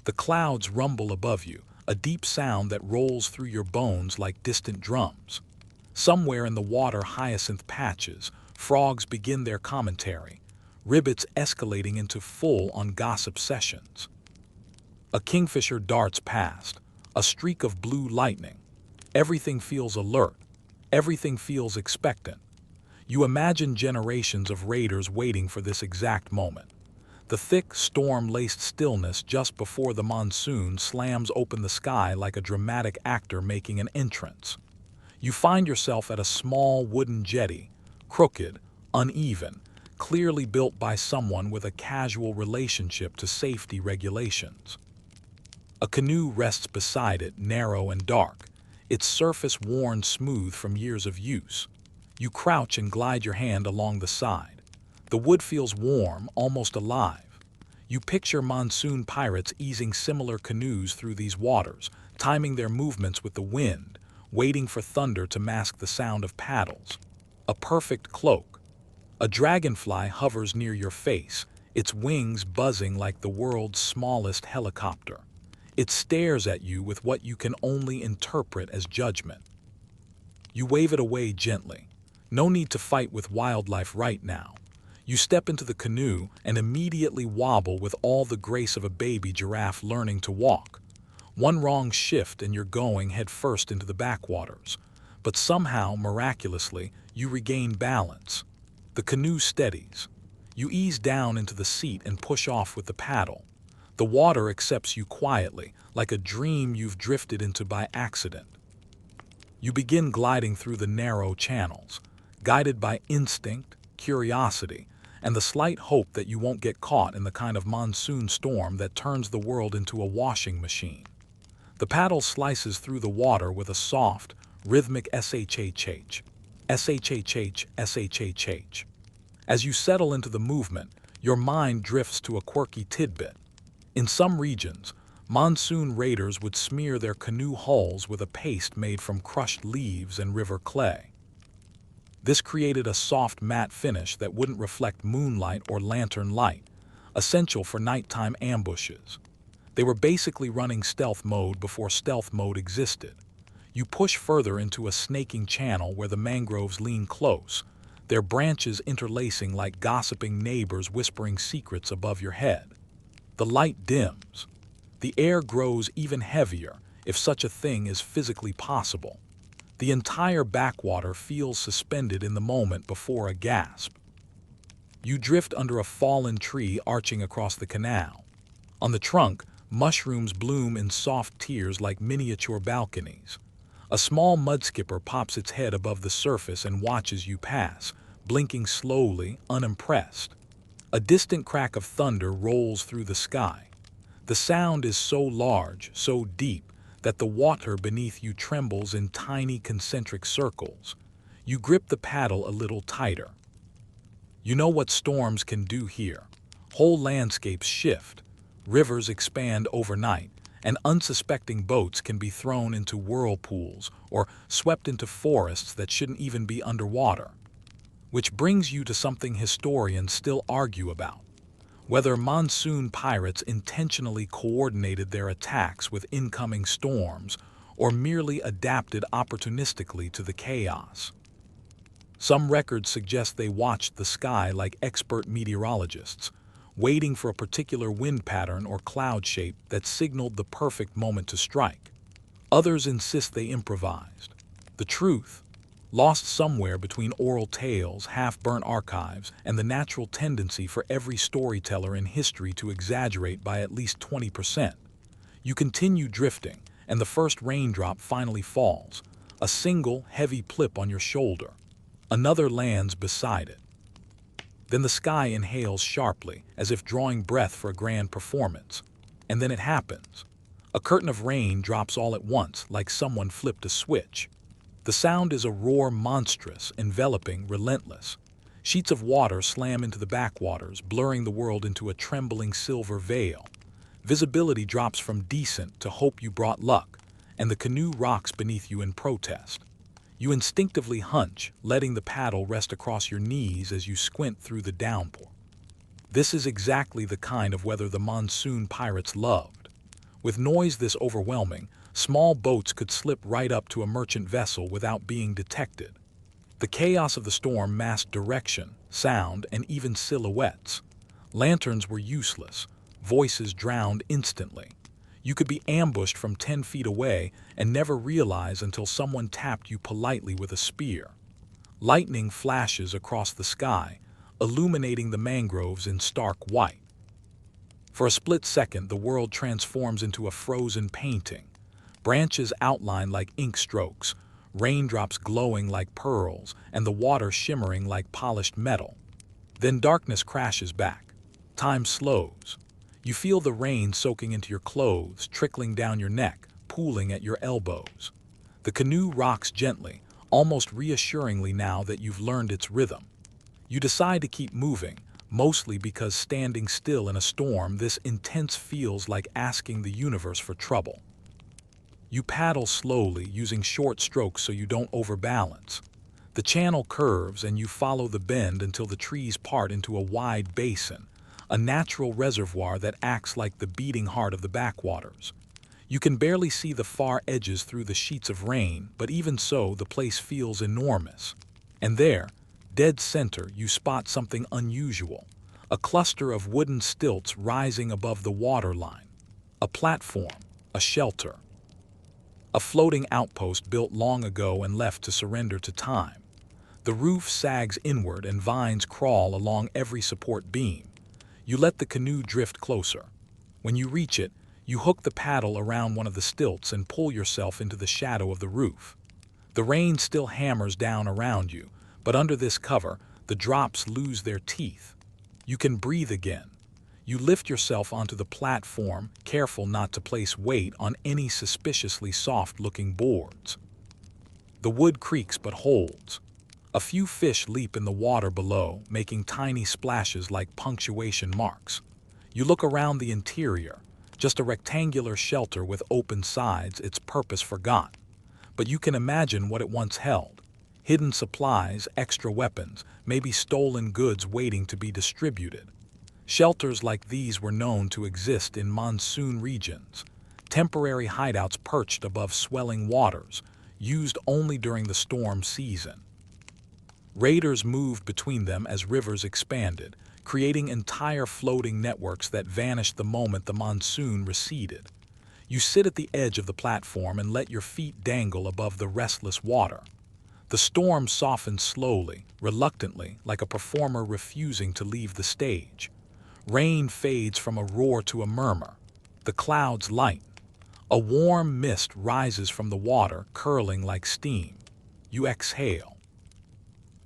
The clouds rumble above you, a deep sound that rolls through your bones like distant drums. Somewhere in the water hyacinth patches, frogs begin their commentary, ribbits escalating into full-on gossip sessions. A kingfisher darts past, a streak of blue lightning. Everything feels alert. Everything feels expectant. You imagine generations of raiders waiting for this exact moment. The thick, storm-laced stillness just before the monsoon slams open the sky like a dramatic actor making an entrance. You find yourself at a small wooden jetty, crooked, uneven, clearly built by someone with a casual relationship to safety regulations. A canoe rests beside it, narrow and dark, its surface worn smooth from years of use. You crouch and glide your hand along the side. The wood feels warm, almost alive. You picture monsoon pirates easing similar canoes through these waters, timing their movements with the wind, waiting for thunder to mask the sound of paddles. A perfect cloak. A dragonfly hovers near your face, its wings buzzing like the world's smallest helicopter. It stares at you with what you can only interpret as judgment. You wave it away gently. No need to fight with wildlife right now. You step into the canoe and immediately wobble with all the grace of a baby giraffe learning to walk. One wrong shift and you're going head first into the backwaters. But somehow, miraculously, you regain balance. The canoe steadies. You ease down into the seat and push off with the paddle. The water accepts you quietly, like a dream you've drifted into by accident. You begin gliding through the narrow channels, guided by instinct, curiosity, and the slight hope that you won't get caught in the kind of monsoon storm that turns the world into a washing machine. The paddle slices through the water with a soft, rhythmic shhh, shhh, shhh. As you settle into the movement, your mind drifts to a quirky tidbit. In some regions, monsoon raiders would smear their canoe hulls with a paste made from crushed leaves and river clay. This created a soft matte finish that wouldn't reflect moonlight or lantern light, essential for nighttime ambushes. They were basically running stealth mode before stealth mode existed. You push further into a snaking channel where the mangroves lean close, their branches interlacing like gossiping neighbors whispering secrets above your head. The light dims. The air grows even heavier, if such a thing is physically possible. The entire backwater feels suspended in the moment before a gasp. You drift under a fallen tree arching across the canal. On the trunk, mushrooms bloom in soft tiers like miniature balconies. A small mudskipper pops its head above the surface and watches you pass, blinking slowly, unimpressed. A distant crack of thunder rolls through the sky. The sound is so large, so deep, that the water beneath you trembles in tiny concentric circles. You grip the paddle a little tighter. You know what storms can do here. Whole landscapes shift, rivers expand overnight, and unsuspecting boats can be thrown into whirlpools or swept into forests that shouldn't even be underwater. Which brings you to something historians still argue about: whether monsoon pirates intentionally coordinated their attacks with incoming storms or merely adapted opportunistically to the chaos. Some records suggest they watched the sky like expert meteorologists, waiting for a particular wind pattern or cloud shape that signaled the perfect moment to strike. Others insist they improvised. The truth, lost somewhere between oral tales, half-burnt archives, and the natural tendency for every storyteller in history to exaggerate by at least 20%. You continue drifting, and the first raindrop finally falls, a single, heavy plip on your shoulder. Another lands beside it. Then the sky inhales sharply, as if drawing breath for a grand performance. And then it happens. A curtain of rain drops all at once, like someone flipped a switch. The sound is a roar, monstrous, enveloping, relentless. Sheets of water slam into the backwaters, blurring the world into a trembling silver veil. Visibility drops from decent to hope you brought luck, and the canoe rocks beneath you in protest. You instinctively hunch, letting the paddle rest across your knees as you squint through the downpour. This is exactly the kind of weather the monsoon pirates loved. With noise this overwhelming, small boats could slip right up to a merchant vessel without being detected. The chaos of the storm masked direction, sound, and even silhouettes. Lanterns were useless, voices drowned instantly. You could be ambushed from 10 feet away and never realize until someone tapped you politely with a spear. Lightning flashes across the sky, illuminating the mangroves in stark white. For a split second, the world transforms into a frozen painting. Branches outlined like ink strokes, raindrops glowing like pearls, and the water shimmering like polished metal. Then darkness crashes back. Time slows. You feel the rain soaking into your clothes, trickling down your neck, pooling at your elbows. The canoe rocks gently, almost reassuringly now that you've learned its rhythm. You decide to keep moving, mostly because standing still in a storm this intense feels like asking the universe for trouble. You paddle slowly, using short strokes so you don't overbalance. The channel curves and you follow the bend until the trees part into a wide basin, a natural reservoir that acts like the beating heart of the backwaters. You can barely see the far edges through the sheets of rain, but even so, the place feels enormous. And there, dead center, you spot something unusual, a cluster of wooden stilts rising above the waterline, a platform, a shelter. A floating outpost built long ago and left to surrender to time. The roof sags inward and vines crawl along every support beam. You let the canoe drift closer. When you reach it, you hook the paddle around one of the stilts and pull yourself into the shadow of the roof. The rain still hammers down around you, but under this cover, the drops lose their teeth. You can breathe again. You lift yourself onto the platform, careful not to place weight on any suspiciously soft-looking boards. The wood creaks but holds. A few fish leap in the water below, making tiny splashes like punctuation marks. You look around the interior, just a rectangular shelter with open sides, its purpose forgotten. But you can imagine what it once held. Hidden supplies, extra weapons, maybe stolen goods waiting to be distributed. Shelters like these were known to exist in monsoon regions, temporary hideouts perched above swelling waters, used only during the storm season. Raiders moved between them as rivers expanded, creating entire floating networks that vanished the moment the monsoon receded. You sit at the edge of the platform and let your feet dangle above the restless water. The storm softens slowly, reluctantly, like a performer refusing to leave the stage. Rain fades from a roar to a murmur. The clouds lighten. A warm mist rises from the water, curling like steam. You exhale.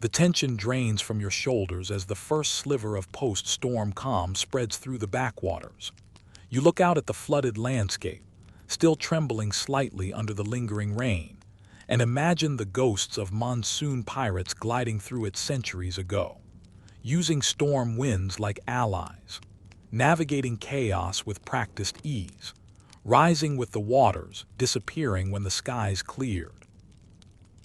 The tension drains from your shoulders as the first sliver of post-storm calm spreads through the backwaters. You look out at the flooded landscape, still trembling slightly under the lingering rain, and imagine the ghosts of monsoon pirates gliding through it centuries ago, using storm winds like allies, navigating chaos with practiced ease, rising with the waters, disappearing when the skies cleared.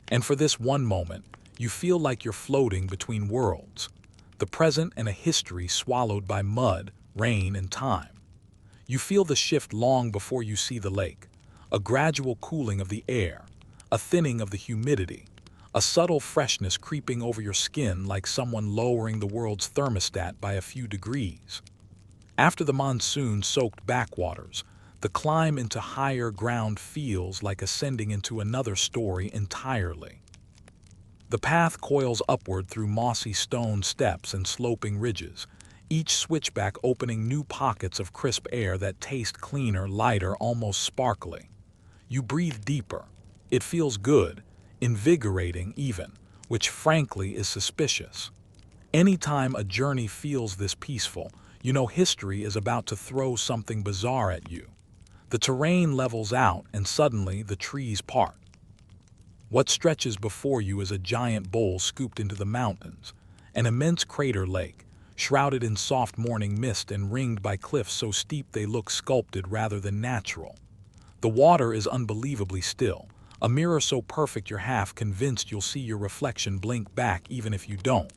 And for this one moment, you feel like you're floating between worlds, the present and a history swallowed by mud, rain, and time. You feel the shift long before you see the lake, a gradual cooling of the air, a thinning of the humidity, a subtle freshness creeping over your skin like someone lowering the world's thermostat by a few degrees. After the monsoon-soaked backwaters, the climb into higher ground feels like ascending into another story entirely. The path coils upward through mossy stone steps and sloping ridges, each switchback opening new pockets of crisp air that taste cleaner, lighter, almost sparkly. You breathe deeper. It feels good, invigorating even, which frankly is suspicious. Anytime a journey feels this peaceful, you know history is about to throw something bizarre at you. The terrain levels out and suddenly the trees part. What stretches before you is a giant bowl scooped into the mountains, an immense crater lake, shrouded in soft morning mist and ringed by cliffs so steep they look sculpted rather than natural. The water is unbelievably still, a mirror so perfect you're half convinced you'll see your reflection blink back even if you don't.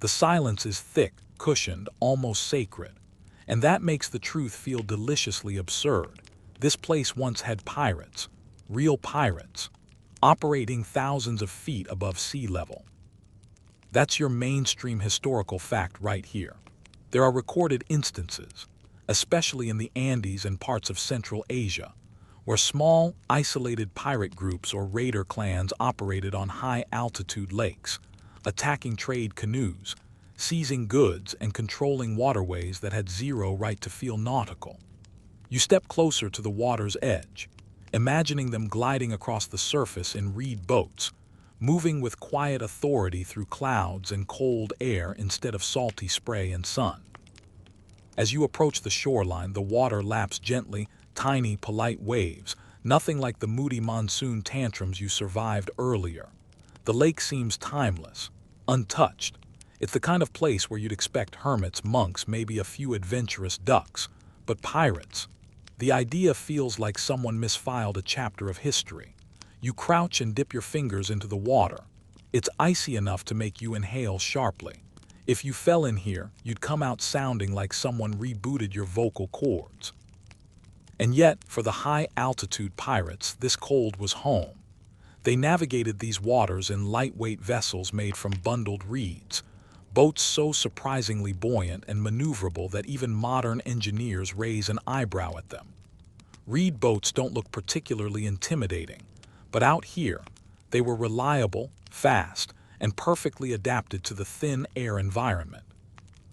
The silence is thick, cushioned, almost sacred, and that makes the truth feel deliciously absurd. This place once had pirates, real pirates, operating thousands of feet above sea level. That's your mainstream historical fact right here. There are recorded instances, especially in the Andes and parts of Central Asia, where small, isolated pirate groups or raider clans operated on high-altitude lakes, attacking trade canoes, seizing goods, and controlling waterways that had zero right to feel nautical. You step closer to the water's edge, imagining them gliding across the surface in reed boats, moving with quiet authority through clouds and cold air instead of salty spray and sun. As you approach the shoreline, the water laps gently, tiny, polite waves, nothing like the moody monsoon tantrums you survived earlier. The lake seems timeless, untouched. It's the kind of place where you'd expect hermits, monks, maybe a few adventurous ducks. But pirates, the idea feels like someone misfiled a chapter of history. You crouch and dip your fingers into the water. It's icy enough to make you inhale sharply. If you fell in here, you'd come out sounding like someone rebooted your vocal cords. And yet, for the high-altitude pirates, this cold was home. They navigated these waters in lightweight vessels made from bundled reeds, boats so surprisingly buoyant and maneuverable that even modern engineers raise an eyebrow at them. Reed boats don't look particularly intimidating, but out here, they were reliable, fast, and perfectly adapted to the thin air environment.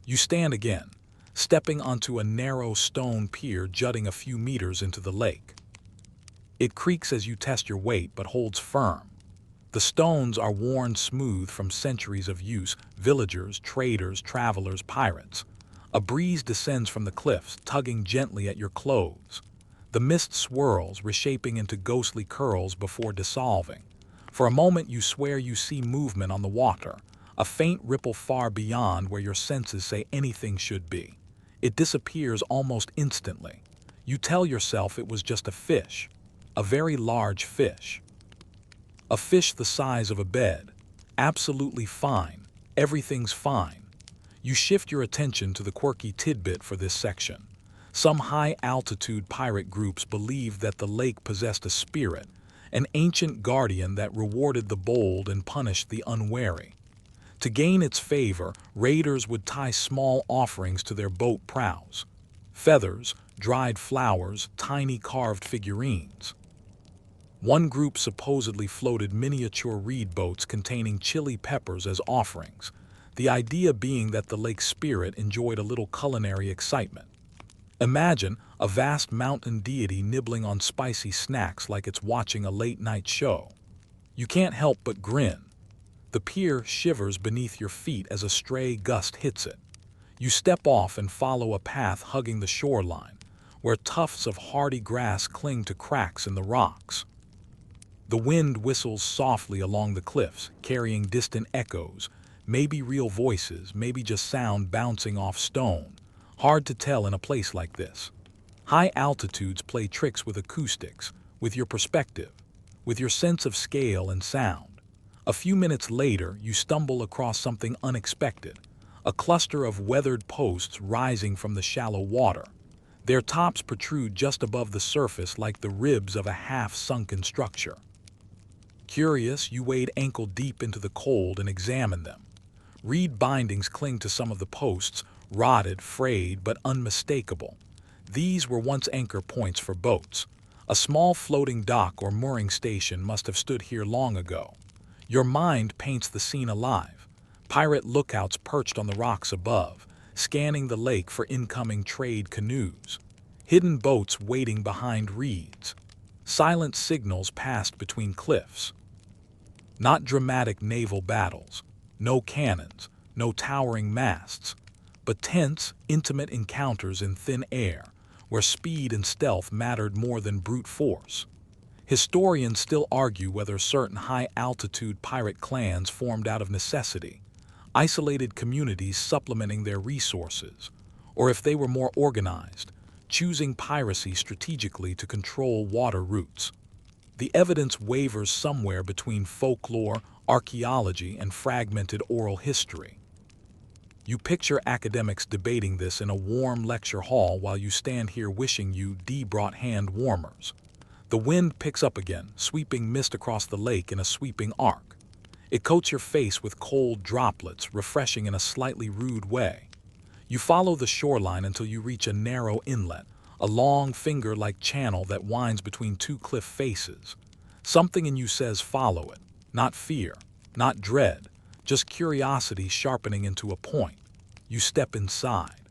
You stand again, stepping onto a narrow stone pier jutting a few meters into the lake. It creaks as you test your weight but holds firm. The stones are worn smooth from centuries of use, villagers, traders, travelers, pirates. A breeze descends from the cliffs, tugging gently at your clothes. The mist swirls, reshaping into ghostly curls before dissolving. For a moment you swear you see movement on the water, a faint ripple far beyond where your senses say anything should be. It disappears almost instantly. You tell yourself it was just a fish, a very large fish. A fish the size of a bed. Absolutely fine. Everything's fine. You shift your attention to the quirky tidbit for this section. Some high-altitude pirate groups believed that the lake possessed a spirit, an ancient guardian that rewarded the bold and punished the unwary. To gain its favor, raiders would tie small offerings to their boat prows. Feathers, dried flowers, tiny carved figurines. One group supposedly floated miniature reed boats containing chili peppers as offerings, the idea being that the lake spirit enjoyed a little culinary excitement. Imagine a vast mountain deity nibbling on spicy snacks like it's watching a late-night show. You can't help but grin. The pier shivers beneath your feet as a stray gust hits it. You step off and follow a path hugging the shoreline, where tufts of hardy grass cling to cracks in the rocks. The wind whistles softly along the cliffs, carrying distant echoes, maybe real voices, maybe just sound bouncing off stone. Hard to tell in a place like this. High altitudes play tricks with acoustics, with your perspective, with your sense of scale and sound. A few minutes later, you stumble across something unexpected, a cluster of weathered posts rising from the shallow water. Their tops protrude just above the surface like the ribs of a half-sunken structure. Curious, you wade ankle-deep into the cold and examine them. Reed bindings cling to some of the posts, rotted, frayed, but unmistakable. These were once anchor points for boats. A small floating dock or mooring station must have stood here long ago. Your mind paints the scene alive. Pirate lookouts perched on the rocks above, scanning the lake for incoming trade canoes. Hidden boats waiting behind reeds. Silent signals passed between cliffs. Not dramatic naval battles, no cannons, no towering masts, but tense, intimate encounters in thin air, where speed and stealth mattered more than brute force. Historians still argue whether certain high-altitude pirate clans formed out of necessity, isolated communities supplementing their resources, or if they were more organized, choosing piracy strategically to control water routes. The evidence wavers somewhere between folklore, archaeology, and fragmented oral history. You picture academics debating this in a warm lecture hall while you stand here wishing you'd brought hand warmers. The wind picks up again, sweeping mist across the lake in a sweeping arc. It coats your face with cold droplets, refreshing in a slightly rude way. You follow the shoreline until you reach a narrow inlet, a long finger-like channel that winds between two cliff faces. Something in you says follow it. Not fear, not dread, just curiosity sharpening into a point. You step inside.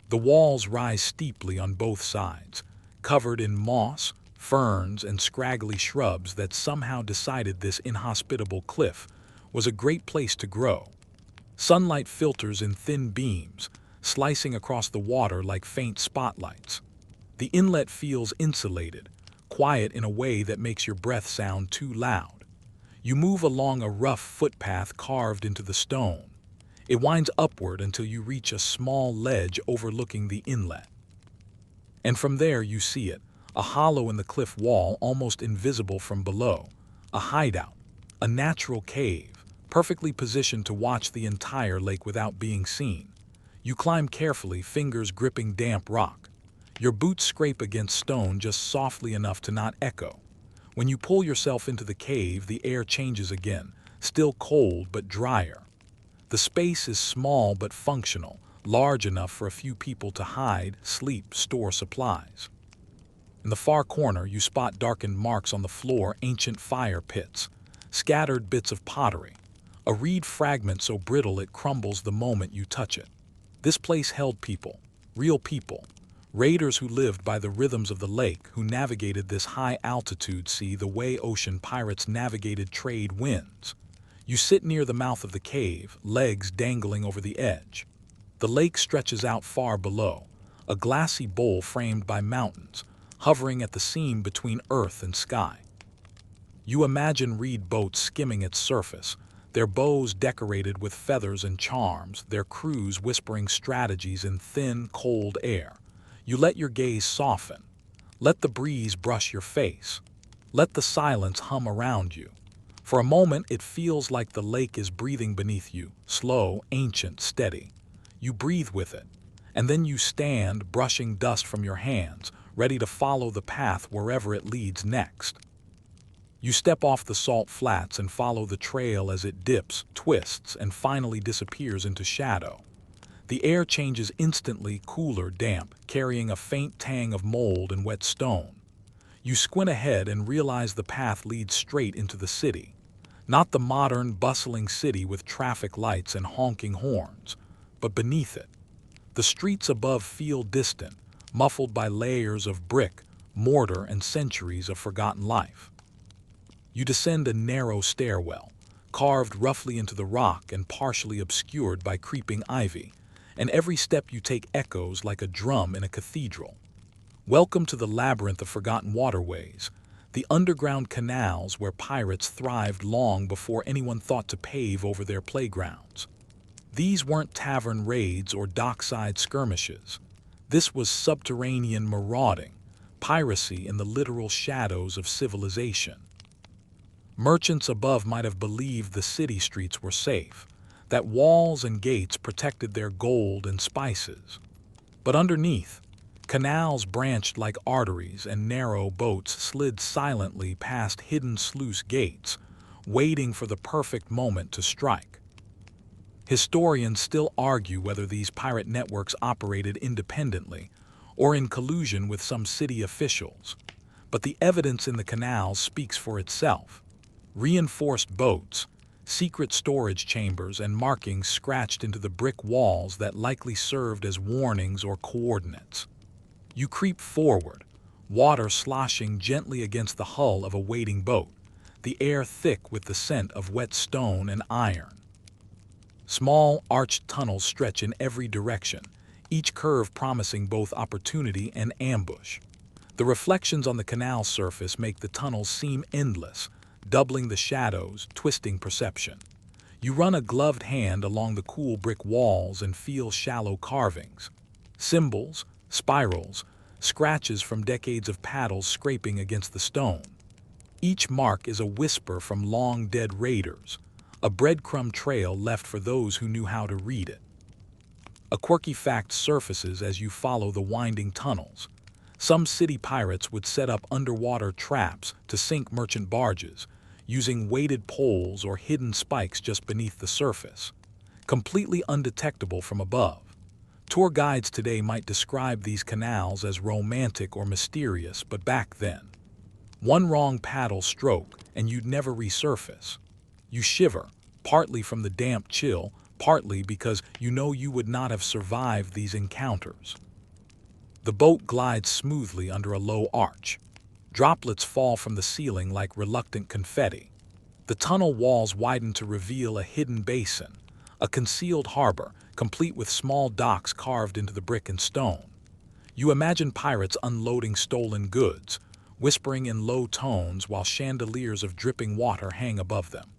The walls rise steeply on both sides, covered in moss, ferns, and scraggly shrubs that somehow decided this inhospitable cliff was a great place to grow. Sunlight filters in thin beams, slicing across the water like faint spotlights. The inlet feels insulated, quiet in a way that makes your breath sound too loud. You move along a rough footpath carved into the stone. It winds upward until you reach a small ledge overlooking the inlet. And from there you see it, a hollow in the cliff wall almost invisible from below, a hideout, a natural cave, perfectly positioned to watch the entire lake without being seen. You climb carefully, fingers gripping damp rock. Your boots scrape against stone just softly enough to not echo. When you pull yourself into the cave, the air changes again, still cold but drier. The space is small but functional, large enough for a few people to hide, sleep, store supplies. In the far corner, you spot darkened marks on the floor, ancient fire pits, scattered bits of pottery, a reed fragment so brittle it crumbles the moment you touch it. This place held people, real people, raiders who lived by the rhythms of the lake, who navigated this high-altitude sea the way ocean pirates navigated trade winds. You sit near the mouth of the cave, legs dangling over the edge. The lake stretches out far below, a glassy bowl framed by mountains, hovering at the seam between earth and sky. You imagine reed boats skimming its surface, their bows decorated with feathers and charms, their crews whispering strategies in thin, cold air. You let your gaze soften. Let the breeze brush your face. Let the silence hum around you. For a moment, it feels like the lake is breathing beneath you, slow, ancient, steady. You breathe with it, and then you stand, brushing dust from your hands, ready to follow the path wherever it leads next. You step off the salt flats and follow the trail as it dips, twists, and finally disappears into shadow. The air changes instantly, cooler, damp, carrying a faint tang of mold and wet stone. You squint ahead and realize the path leads straight into the city. Not the modern, bustling city with traffic lights and honking horns, but beneath it. The streets above feel distant, muffled by layers of brick, mortar, and centuries of forgotten life. You descend a narrow stairwell, carved roughly into the rock and partially obscured by creeping ivy, and every step you take echoes like a drum in a cathedral. Welcome to the labyrinth of forgotten waterways, the underground canals where pirates thrived long before anyone thought to pave over their playgrounds. These weren't tavern raids or dockside skirmishes. This was subterranean marauding, piracy in the literal shadows of civilization. Merchants above might have believed the city streets were safe, that walls and gates protected their gold and spices. But underneath, canals branched like arteries and narrow boats slid silently past hidden sluice gates, waiting for the perfect moment to strike. Historians still argue whether these pirate networks operated independently or in collusion with some city officials, but the evidence in the canals speaks for itself. Reinforced boats, secret storage chambers, and markings scratched into the brick walls that likely served as warnings or coordinates. You creep forward, water sloshing gently against the hull of a waiting boat, the air thick with the scent of wet stone and iron. Small, arched tunnels stretch in every direction, each curve promising both opportunity and ambush. The reflections on the canal surface make the tunnels seem endless, doubling the shadows, twisting perception. You run a gloved hand along the cool brick walls and feel shallow carvings. Symbols, spirals, scratches from decades of paddles scraping against the stone. Each mark is a whisper from long-dead raiders, a breadcrumb trail left for those who knew how to read it. A quirky fact surfaces as you follow the winding tunnels. Some city pirates would set up underwater traps to sink merchant barges, using weighted poles or hidden spikes just beneath the surface, completely undetectable from above. Tour guides today might describe these canals as romantic or mysterious, but back then, one wrong paddle stroke and you'd never resurface. You shiver, partly from the damp chill, partly because you know you would not have survived these encounters. The boat glides smoothly under a low arch. Droplets fall from the ceiling like reluctant confetti. The tunnel walls widen to reveal a hidden basin, a concealed harbor, complete with small docks carved into the brick and stone. You imagine pirates unloading stolen goods, whispering in low tones while chandeliers of dripping water hang above them.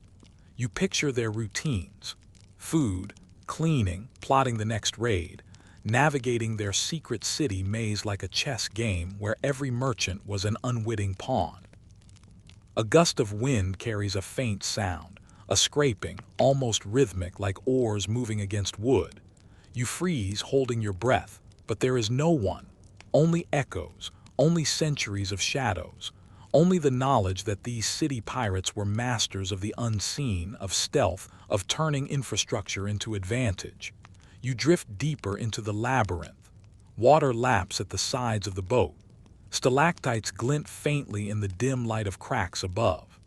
You picture their routines: food, cleaning, plotting the next raid, navigating their secret city maze like a chess game where every merchant was an unwitting pawn. A gust of wind carries a faint sound, a scraping, almost rhythmic like oars moving against wood. You freeze, holding your breath, but there is no one. Only echoes, only centuries of shadows, only the knowledge that these city pirates were masters of the unseen, of stealth, of turning infrastructure into advantage. You drift deeper into the labyrinth. Water laps at the sides of the boat. Stalactites glint faintly in the dim light of cracks above.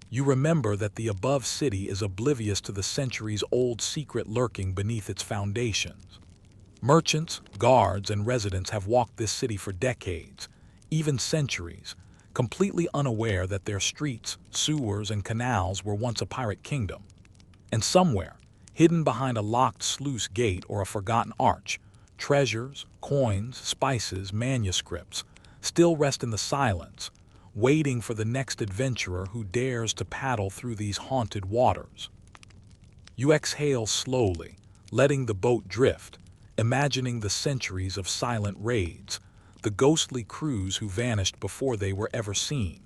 You remember that the above city is oblivious to the centuries-old secret lurking beneath its foundations. Merchants, guards, and residents have walked this city for decades, even centuries, completely unaware that their streets, sewers, and canals were once a pirate kingdom. And somewhere, hidden behind a locked sluice gate or a forgotten arch, treasures, coins, spices, manuscripts still rest in the silence, waiting for the next adventurer who dares to paddle through these haunted waters. You exhale slowly, letting the boat drift, imagining the centuries of silent raids, the ghostly crews who vanished before they were ever seen.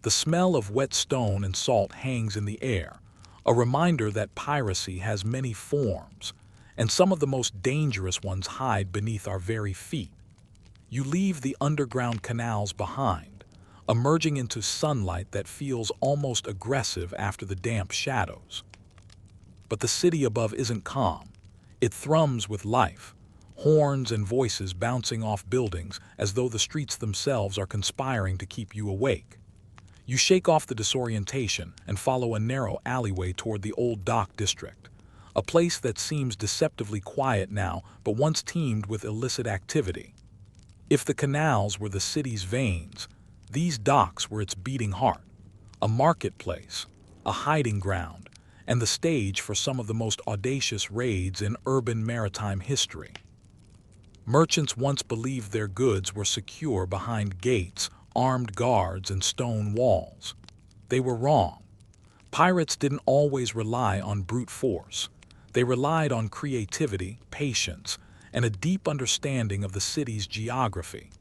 The smell of wet stone and salt hangs in the air, a reminder that piracy has many forms, and some of the most dangerous ones hide beneath our very feet. You leave the underground canals behind, emerging into sunlight that feels almost aggressive after the damp shadows. But the city above isn't calm. It thrums with life, horns and voices bouncing off buildings as though the streets themselves are conspiring to keep you awake. You shake off the disorientation and follow a narrow alleyway toward the old dock district, a place that seems deceptively quiet now but once teemed with illicit activity. If the canals were the city's veins, these docks were its beating heart, a marketplace, a hiding ground, and the stage for some of the most audacious raids in urban maritime history. Merchants once believed their goods were secure behind gates, armed guards, and stone walls. They were wrong. Pirates didn't always rely on brute force. They relied on creativity, patience, and a deep understanding of the city's geography.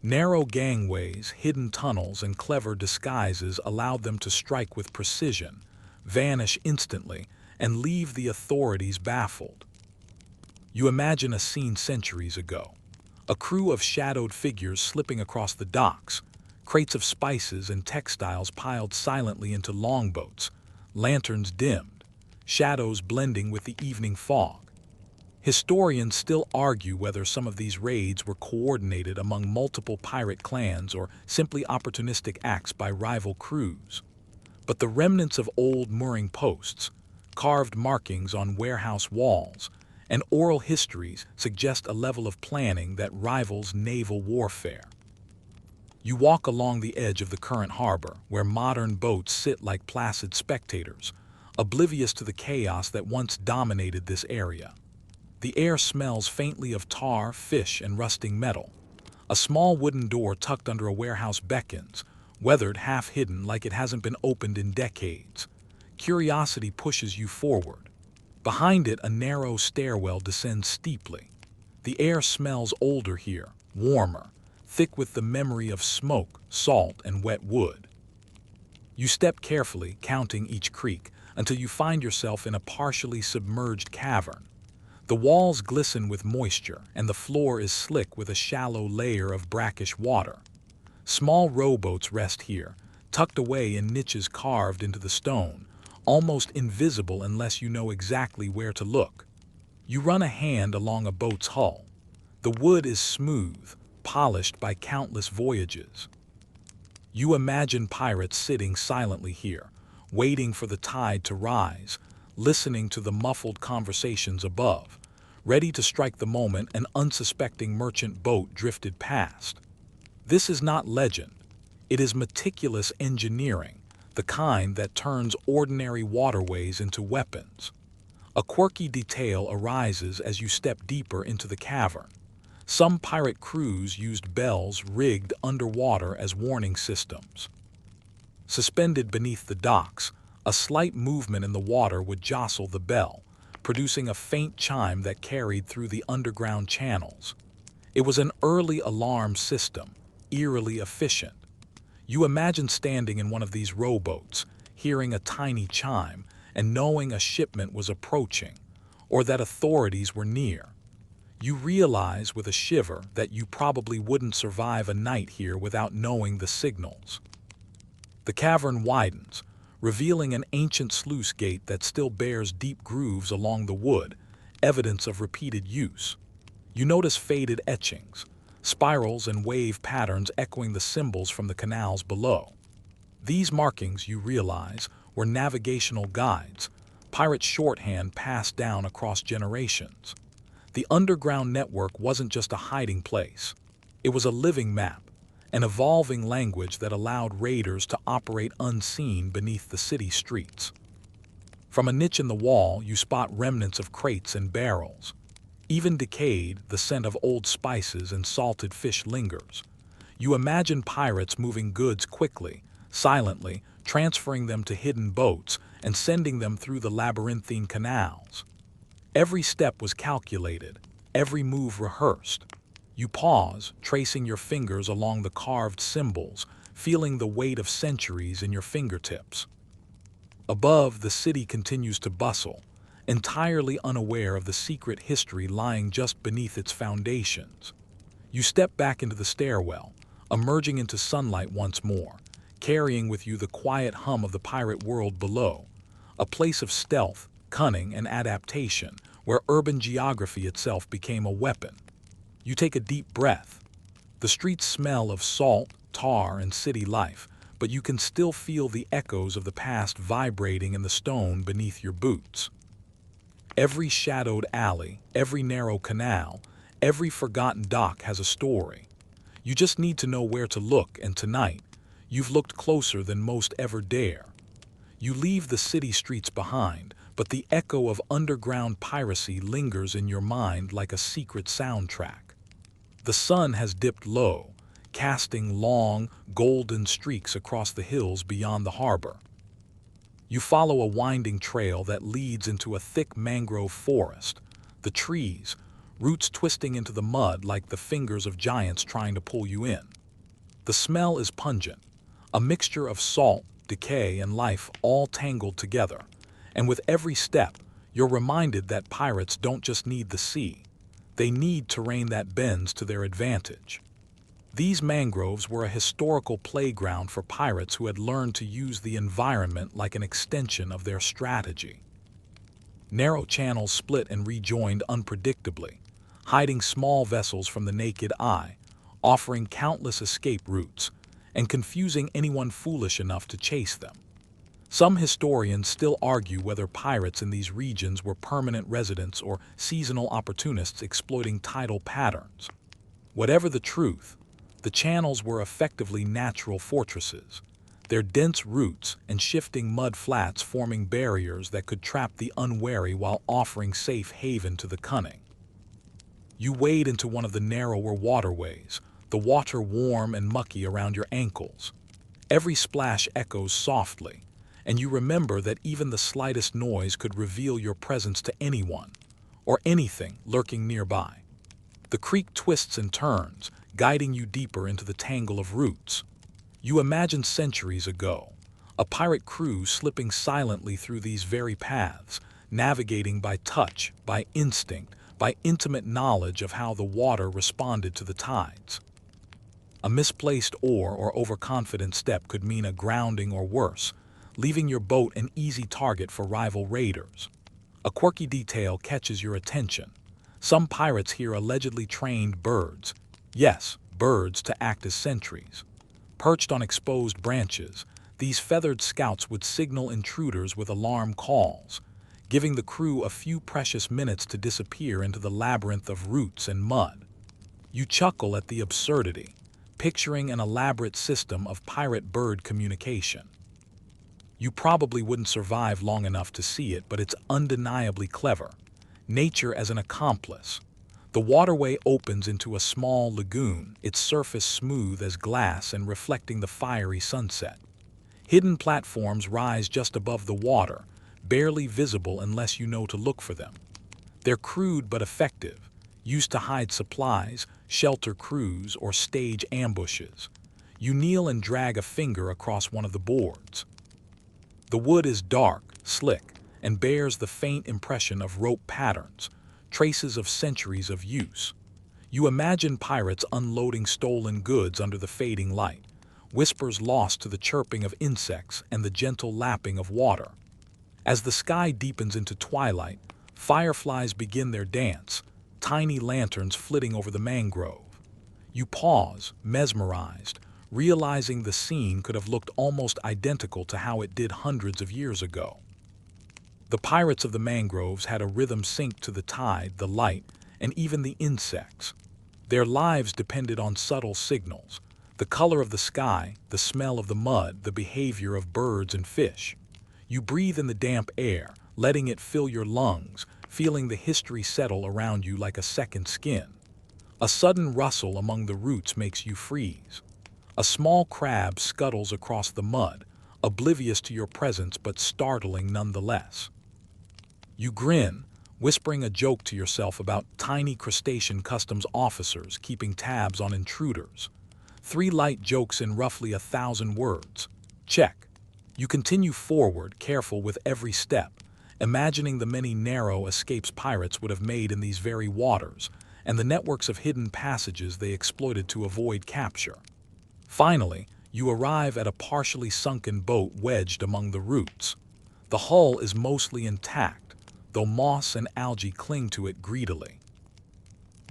Narrow gangways, hidden tunnels, and clever disguises allowed them to strike with precision, vanish instantly, and leave the authorities baffled. You imagine a scene centuries ago. A crew of shadowed figures slipping across the docks, crates of spices and textiles piled silently into longboats, lanterns dimmed, shadows blending with the evening fog. Historians still argue whether some of these raids were coordinated among multiple pirate clans or simply opportunistic acts by rival crews. But the remnants of old mooring posts, carved markings on warehouse walls, and oral histories suggest a level of planning that rivals naval warfare. You walk along the edge of the current harbor, where modern boats sit like placid spectators, oblivious to the chaos that once dominated this area. The air smells faintly of tar, fish, and rusting metal. A small wooden door tucked under a warehouse beckons, weathered, half hidden, like it hasn't been opened in decades. Curiosity pushes you forward. Behind it, a narrow stairwell descends steeply. The air smells older here, warmer, thick with the memory of smoke, salt, and wet wood. You step carefully, counting each creak, until you find yourself in a partially submerged cavern. The walls glisten with moisture, and the floor is slick with a shallow layer of brackish water. Small rowboats rest here, tucked away in niches carved into the stone, almost invisible unless you know exactly where to look. You run a hand along a boat's hull. The wood is smooth, polished by countless voyages. You imagine pirates sitting silently here, waiting for the tide to rise, listening to the muffled conversations above, ready to strike the moment an unsuspecting merchant boat drifted past. This is not legend. It is meticulous engineering, the kind that turns ordinary waterways into weapons. A quirky detail arises as you step deeper into the cavern. Some pirate crews used bells rigged underwater as warning systems. Suspended beneath the docks, a slight movement in the water would jostle the bell, producing a faint chime that carried through the underground channels. It was an early alarm system, eerily efficient. You imagine standing in one of these rowboats, hearing a tiny chime and knowing a shipment was approaching, or that authorities were near. You realize with a shiver that you probably wouldn't survive a night here without knowing the signals. The cavern widens, revealing an ancient sluice gate that still bears deep grooves along the wood, evidence of repeated use. You notice faded etchings, spirals and wave patterns echoing the symbols from the canals below. These markings, you realize, were navigational guides, pirate shorthand passed down across generations. The underground network wasn't just a hiding place. It was a living map, an evolving language that allowed raiders to operate unseen beneath the city streets. From a niche in the wall, you spot remnants of crates and barrels. Even decayed, the scent of old spices and salted fish lingers. You imagine pirates moving goods quickly, silently, transferring them to hidden boats and sending them through the labyrinthine canals. Every step was calculated, every move rehearsed. You pause, tracing your fingers along the carved symbols, feeling the weight of centuries in your fingertips. Above, the city continues to bustle, entirely unaware of the secret history lying just beneath its foundations. You step back into the stairwell, emerging into sunlight once more, carrying with you the quiet hum of the pirate world below, a place of stealth, cunning, and adaptation, where urban geography itself became a weapon. You take a deep breath. The streets smell of salt, tar, and city life, but you can still feel the echoes of the past vibrating in the stone beneath your boots. Every shadowed alley, every narrow canal, every forgotten dock has a story. You just need to know where to look, and tonight, you've looked closer than most ever dare. You leave the city streets behind, but the echo of underground piracy lingers in your mind like a secret soundtrack. The sun has dipped low, casting long, golden streaks across the hills beyond the harbor. You follow a winding trail that leads into a thick mangrove forest, the trees, roots twisting into the mud like the fingers of giants trying to pull you in. The smell is pungent, a mixture of salt, decay, and life all tangled together. And with every step, you're reminded that pirates don't just need the sea. They need terrain that bends to their advantage. These mangroves were a historical playground for pirates who had learned to use the environment like an extension of their strategy. Narrow channels split and rejoined unpredictably, hiding small vessels from the naked eye, offering countless escape routes, and confusing anyone foolish enough to chase them. Some historians still argue whether pirates in these regions were permanent residents or seasonal opportunists exploiting tidal patterns. Whatever the truth, the channels were effectively natural fortresses, their dense roots and shifting mud flats forming barriers that could trap the unwary while offering safe haven to the cunning. You wade into one of the narrower waterways, the water warm and mucky around your ankles. Every splash echoes softly, and you remember that even the slightest noise could reveal your presence to anyone, or anything lurking nearby. The creek twists and turns, guiding you deeper into the tangle of roots. You imagine centuries ago, a pirate crew slipping silently through these very paths, navigating by touch, by instinct, by intimate knowledge of how the water responded to the tides. A misplaced oar or overconfident step could mean a grounding or worse, leaving your boat an easy target for rival raiders. A quirky detail catches your attention. Some pirates here allegedly trained birds, yes, birds, to act as sentries. Perched on exposed branches, these feathered scouts would signal intruders with alarm calls, giving the crew a few precious minutes to disappear into the labyrinth of roots and mud. You chuckle at the absurdity, picturing an elaborate system of pirate bird communication. You probably wouldn't survive long enough to see it, but it's undeniably clever. Nature as an accomplice. The waterway opens into a small lagoon, its surface smooth as glass and reflecting the fiery sunset. Hidden platforms rise just above the water, barely visible unless you know to look for them. They're crude but effective, used to hide supplies, shelter crews, or stage ambushes. You kneel and drag a finger across one of the boards. The wood is dark, slick, and bears the faint impression of rope patterns, traces of centuries of use. You imagine pirates unloading stolen goods under the fading light, whispers lost to the chirping of insects and the gentle lapping of water. As the sky deepens into twilight, fireflies begin their dance, tiny lanterns flitting over the mangrove. You pause, mesmerized, realizing the scene could have looked almost identical to how it did hundreds of years ago. The pirates of the mangroves had a rhythm synced to the tide, the light, and even the insects. Their lives depended on subtle signals: the color of the sky, the smell of the mud, the behavior of birds and fish. You breathe in the damp air, letting it fill your lungs, feeling the history settle around you like a second skin. A sudden rustle among the roots makes you freeze. A small crab scuttles across the mud, oblivious to your presence but startling nonetheless. You grin, whispering a joke to yourself about tiny crustacean customs officers keeping tabs on intruders. 3 light jokes in roughly 1,000 words. Check. You continue forward, careful with every step, imagining the many narrow escapes pirates would have made in these very waters, and the networks of hidden passages they exploited to avoid capture. Finally, you arrive at a partially sunken boat wedged among the roots. The hull is mostly intact, though moss and algae cling to it greedily.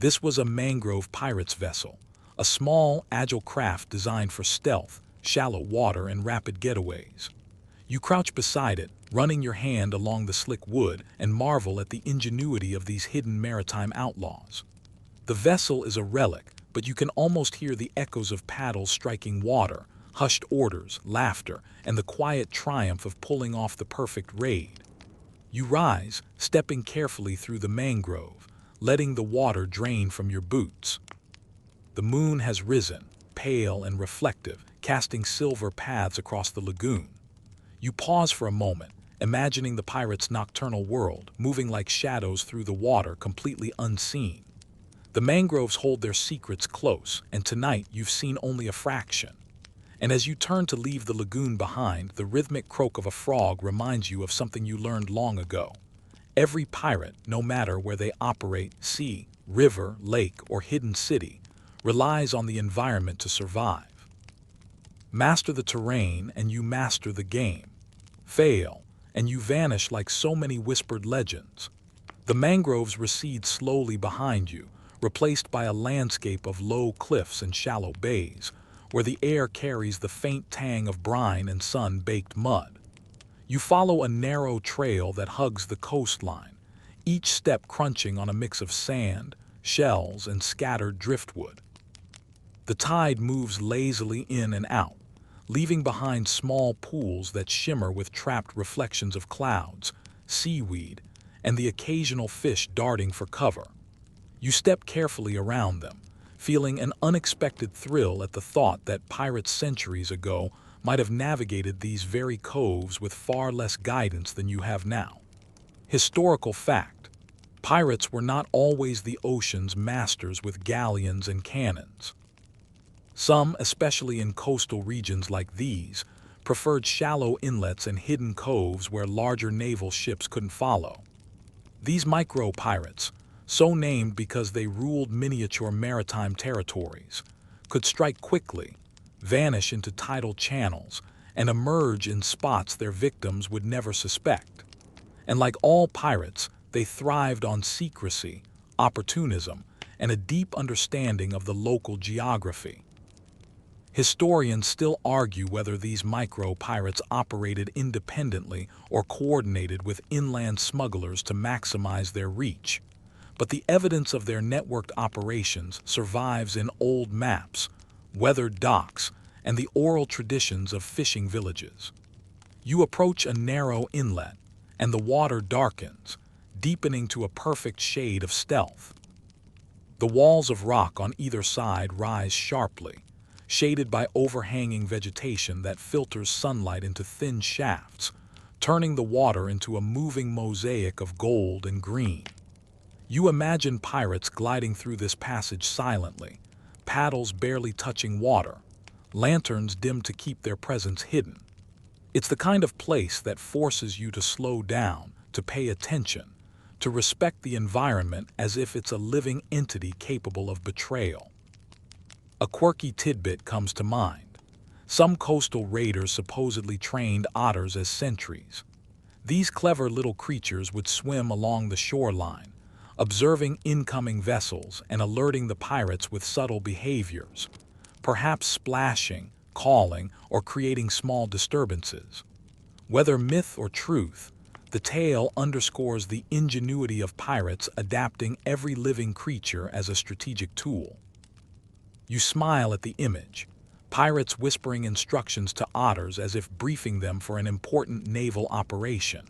This was a mangrove pirate's vessel, a small, agile craft designed for stealth, shallow water, and rapid getaways. You crouch beside it, running your hand along the slick wood, and marvel at the ingenuity of these hidden maritime outlaws. The vessel is a relic, but you can almost hear the echoes of paddles striking water, hushed orders, laughter, and the quiet triumph of pulling off the perfect raid. You rise, stepping carefully through the mangrove, letting the water drain from your boots. The moon has risen, pale and reflective, casting silver paths across the lagoon. You pause for a moment, imagining the pirates' nocturnal world, moving like shadows through the water, completely unseen. The mangroves hold their secrets close, and tonight you've seen only a fraction. And as you turn to leave the lagoon behind, the rhythmic croak of a frog reminds you of something you learned long ago. Every pirate, no matter where they operate, sea, river, lake, or hidden city, relies on the environment to survive. Master the terrain, and you master the game. Fail, and you vanish like so many whispered legends. The mangroves recede slowly behind you, replaced by a landscape of low cliffs and shallow bays, where the air carries the faint tang of brine and sun-baked mud. You follow a narrow trail that hugs the coastline, each step crunching on a mix of sand, shells, and scattered driftwood. The tide moves lazily in and out, leaving behind small pools that shimmer with trapped reflections of clouds, seaweed, and the occasional fish darting for cover. You step carefully around them, feeling an unexpected thrill at the thought that pirates centuries ago might have navigated these very coves with far less guidance than you have now. Historical fact: pirates were not always the ocean's masters with galleons and cannons. Some, especially in coastal regions like these, preferred shallow inlets and hidden coves where larger naval ships couldn't follow. These micro-pirates, so named because they ruled miniature maritime territories, could strike quickly, vanish into tidal channels, and emerge in spots their victims would never suspect. And like all pirates, they thrived on secrecy, opportunism, and a deep understanding of the local geography. Historians still argue whether these micro-pirates operated independently or coordinated with inland smugglers to maximize their reach. But the evidence of their networked operations survives in old maps, weathered docks, and the oral traditions of fishing villages. You approach a narrow inlet, and the water darkens, deepening to a perfect shade of stealth. The walls of rock on either side rise sharply, shaded by overhanging vegetation that filters sunlight into thin shafts, turning the water into a moving mosaic of gold and green. You imagine pirates gliding through this passage silently, paddles barely touching water, lanterns dim to keep their presence hidden. It's the kind of place that forces you to slow down, to pay attention, to respect the environment as if it's a living entity capable of betrayal. A quirky tidbit comes to mind. Some coastal raiders supposedly trained otters as sentries. These clever little creatures would swim along the shoreline, observing incoming vessels and alerting the pirates with subtle behaviors, perhaps splashing, calling, or creating small disturbances. Whether myth or truth, the tale underscores the ingenuity of pirates adapting every living creature as a strategic tool. You smile at the image, pirates whispering instructions to otters as if briefing them for an important naval operation.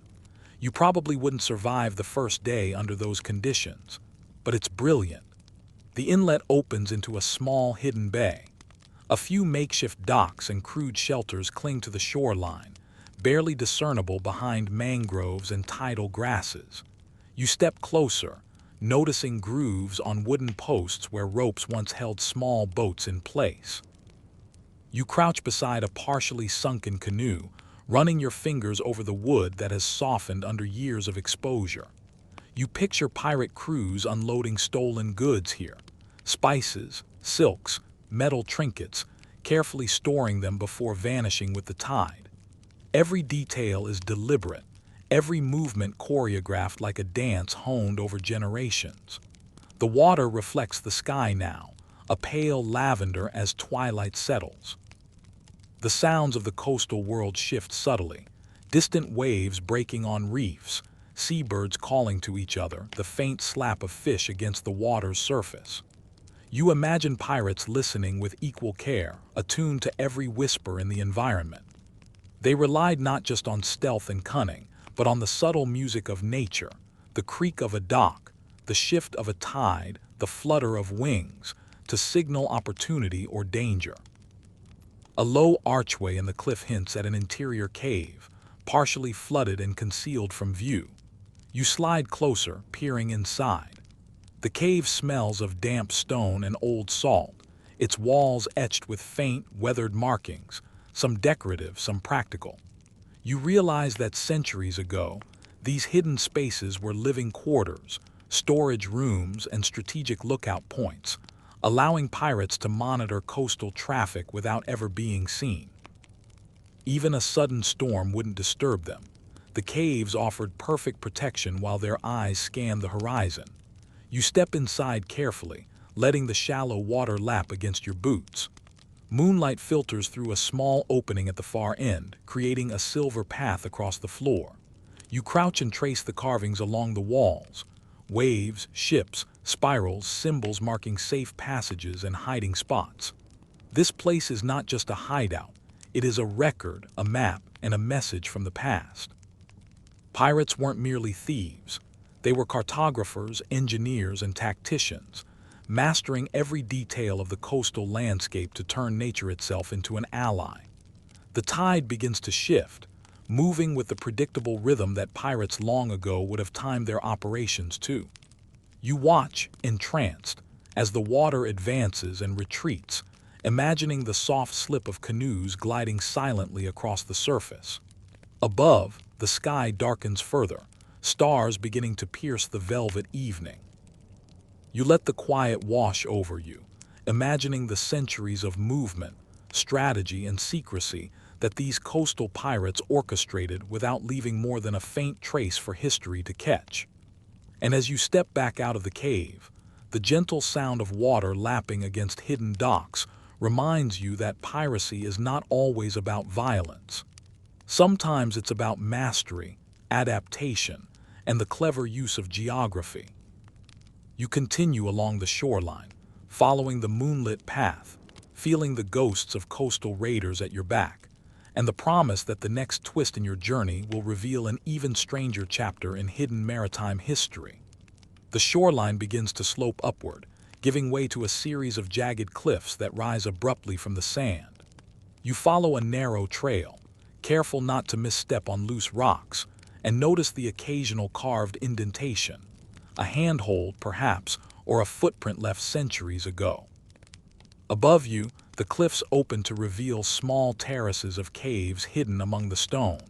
You probably wouldn't survive the first day under those conditions, but it's brilliant. The inlet opens into a small hidden bay. A few makeshift docks and crude shelters cling to the shoreline, barely discernible behind mangroves and tidal grasses. You step closer, noticing grooves on wooden posts where ropes once held small boats in place. You crouch beside a partially sunken canoe, running your fingers over the wood that has softened under years of exposure. You picture pirate crews unloading stolen goods here: spices, silks, metal trinkets, carefully storing them before vanishing with the tide. Every detail is deliberate, every movement choreographed like a dance honed over generations. The water reflects the sky now, a pale lavender as twilight settles. The sounds of the coastal world shift subtly, distant waves breaking on reefs, seabirds calling to each other, the faint slap of fish against the water's surface. You imagine pirates listening with equal care, attuned to every whisper in the environment. They relied not just on stealth and cunning, but on the subtle music of nature, the creak of a dock, the shift of a tide, the flutter of wings, to signal opportunity or danger. A low archway in the cliff hints at an interior cave, partially flooded and concealed from view. You slide closer, peering inside. The cave smells of damp stone and old salt, its walls etched with faint, weathered markings, some decorative, some practical. You realize that centuries ago, these hidden spaces were living quarters, storage rooms, and strategic lookout points, allowing pirates to monitor coastal traffic without ever being seen. Even a sudden storm wouldn't disturb them. The caves offered perfect protection while their eyes scanned the horizon. You step inside carefully, letting the shallow water lap against your boots. Moonlight filters through a small opening at the far end, creating a silver path across the floor. You crouch and trace the carvings along the walls: waves, ships, spirals, symbols marking safe passages and hiding spots. This place is not just a hideout, it is a record, a map, and a message from the past. Pirates weren't merely thieves. They were cartographers, engineers, and tacticians, mastering every detail of the coastal landscape to turn nature itself into an ally. The tide begins to shift, moving with the predictable rhythm that pirates long ago would have timed their operations to. You watch, entranced, as the water advances and retreats, imagining the soft slip of canoes gliding silently across the surface. Above, the sky darkens further, stars beginning to pierce the velvet evening. You let the quiet wash over you, imagining the centuries of movement, strategy, and secrecy that these coastal pirates orchestrated without leaving more than a faint trace for history to catch. And as you step back out of the cave, the gentle sound of water lapping against hidden docks reminds you that piracy is not always about violence. Sometimes it's about mastery, adaptation, and the clever use of geography. You continue along the shoreline, following the moonlit path, feeling the ghosts of coastal raiders at your back, and the promise that the next twist in your journey will reveal an even stranger chapter in hidden maritime history. The shoreline begins to slope upward, giving way to a series of jagged cliffs that rise abruptly from the sand. You follow a narrow trail, careful not to misstep on loose rocks, and notice the occasional carved indentation, a handhold perhaps, or a footprint left centuries ago. Above you, The cliffs open to reveal small terraces of caves hidden among the stone.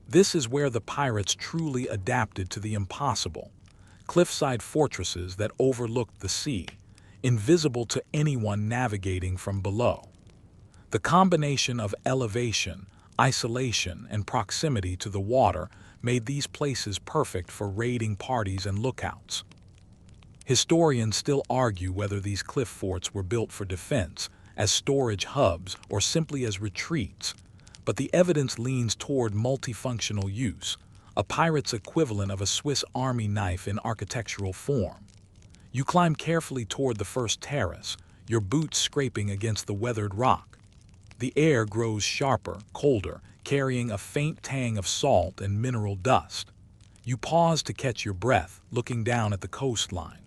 This is where the pirates truly adapted to the impossible. Cliffside fortresses that overlooked the sea, invisible to anyone navigating from below. The combination of elevation, isolation, and proximity to the water made these places perfect for raiding parties and lookouts. Historians still argue whether these cliff forts were built for defense, as storage hubs, or simply as retreats, but the evidence leans toward multifunctional use, a pirate's equivalent of a Swiss Army knife in architectural form. You climb carefully toward the first terrace, your boots scraping against the weathered rock. The air grows sharper, colder, carrying a faint tang of salt and mineral dust. You pause to catch your breath, looking down at the coastline.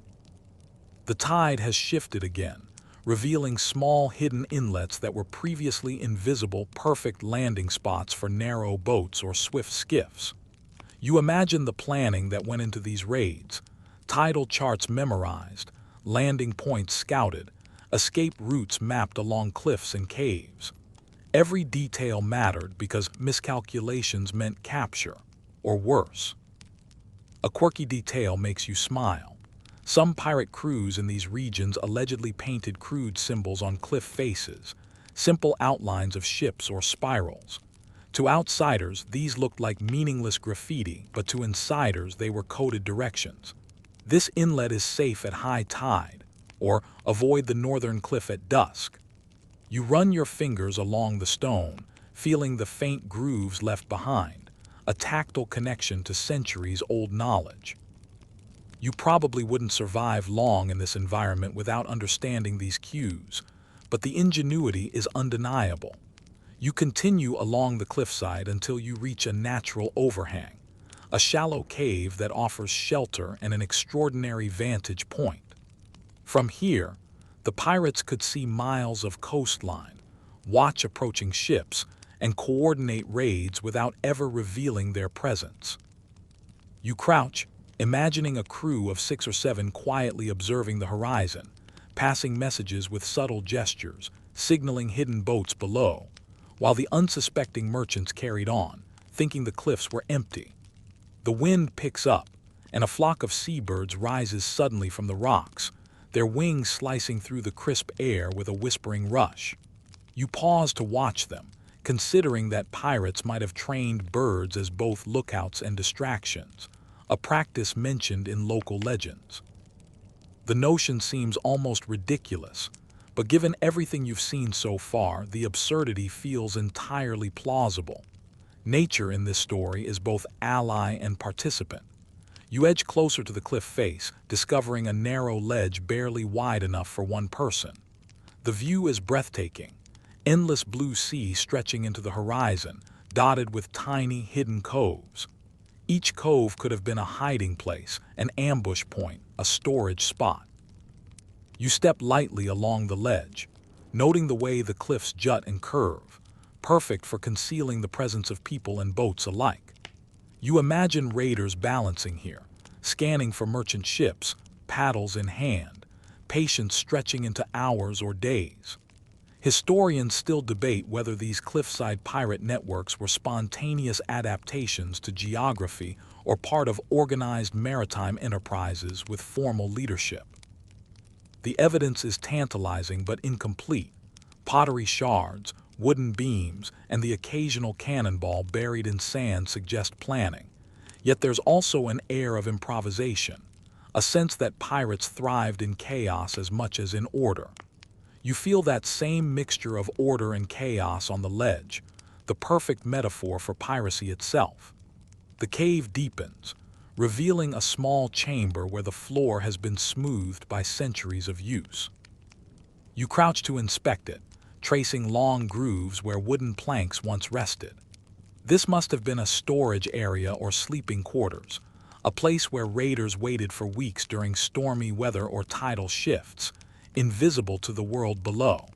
The tide has shifted again, revealing small hidden inlets that were previously invisible, perfect landing spots for narrow boats or swift skiffs. You imagine the planning that went into these raids, tidal charts memorized, landing points scouted, escape routes mapped along cliffs and caves. Every detail mattered because miscalculations meant capture, or worse. A quirky detail makes you smile. Some pirate crews in these regions allegedly painted crude symbols on cliff faces, simple outlines of ships or spirals. To outsiders, these looked like meaningless graffiti, but to insiders, they were coded directions. This inlet is safe at high tide, or avoid the northern cliff at dusk. You run your fingers along the stone, feeling the faint grooves left behind, a tactile connection to centuries-old knowledge. You probably wouldn't survive long in this environment without understanding these cues, but the ingenuity is undeniable. You continue along the cliffside until you reach a natural overhang, a shallow cave that offers shelter and an extraordinary vantage point. From here, the pirates could see miles of coastline, watch approaching ships, and coordinate raids without ever revealing their presence. You crouch, imagining a crew of 6 or 7 quietly observing the horizon, passing messages with subtle gestures, signaling hidden boats below, while the unsuspecting merchants carried on, thinking the cliffs were empty. The wind picks up, and a flock of seabirds rises suddenly from the rocks, their wings slicing through the crisp air with a whispering rush. You pause to watch them, considering that pirates might have trained birds as both lookouts and distractions, a practice mentioned in local legends. The notion seems almost ridiculous, but given everything you've seen so far, the absurdity feels entirely plausible. Nature in this story is both ally and participant. You edge closer to the cliff face, discovering a narrow ledge barely wide enough for one person. The view is breathtaking, endless blue sea stretching into the horizon, dotted with tiny, hidden coves. Each cove could have been a hiding place, an ambush point, a storage spot. You step lightly along the ledge, noting the way the cliffs jut and curve, perfect for concealing the presence of people and boats alike. You imagine raiders balancing here, scanning for merchant ships, paddles in hand, patience stretching into hours or days. Historians still debate whether these cliffside pirate networks were spontaneous adaptations to geography or part of organized maritime enterprises with formal leadership. The evidence is tantalizing but incomplete. Pottery shards, wooden beams, and the occasional cannonball buried in sand suggest planning. Yet there's also an air of improvisation, a sense that pirates thrived in chaos as much as in order. You feel that same mixture of order and chaos on the ledge, the perfect metaphor for piracy itself. The cave deepens, revealing a small chamber where the floor has been smoothed by centuries of use. You crouch to inspect it, tracing long grooves where wooden planks once rested. This must have been a storage area or sleeping quarters, a place where raiders waited for weeks during stormy weather or tidal shifts, invisible to the world below.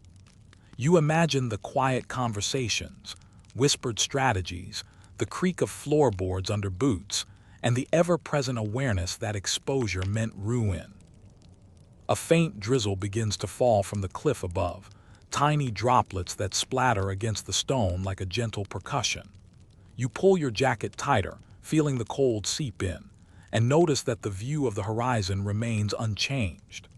You imagine the quiet conversations, whispered strategies, the creak of floorboards under boots, and the ever-present awareness that exposure meant ruin. A faint drizzle begins to fall from the cliff above, tiny droplets that splatter against the stone like a gentle percussion. You pull your jacket tighter, feeling the cold seep in, and notice that the view of the horizon remains unchanged.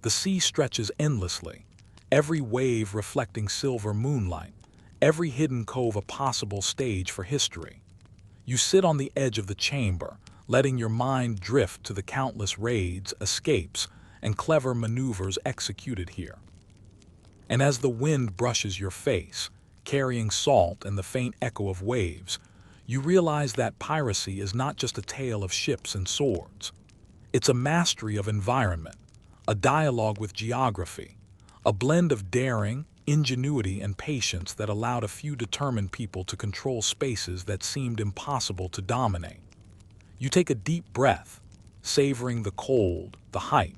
The sea stretches endlessly, every wave reflecting silver moonlight, every hidden cove a possible stage for history. You sit on the edge of the chamber, letting your mind drift to the countless raids, escapes, and clever maneuvers executed here. And as the wind brushes your face, carrying salt and the faint echo of waves, you realize that piracy is not just a tale of ships and swords. It's a mastery of environment, a dialogue with geography, a blend of daring, ingenuity, and patience that allowed a few determined people to control spaces that seemed impossible to dominate. You take a deep breath, savoring the cold, the height,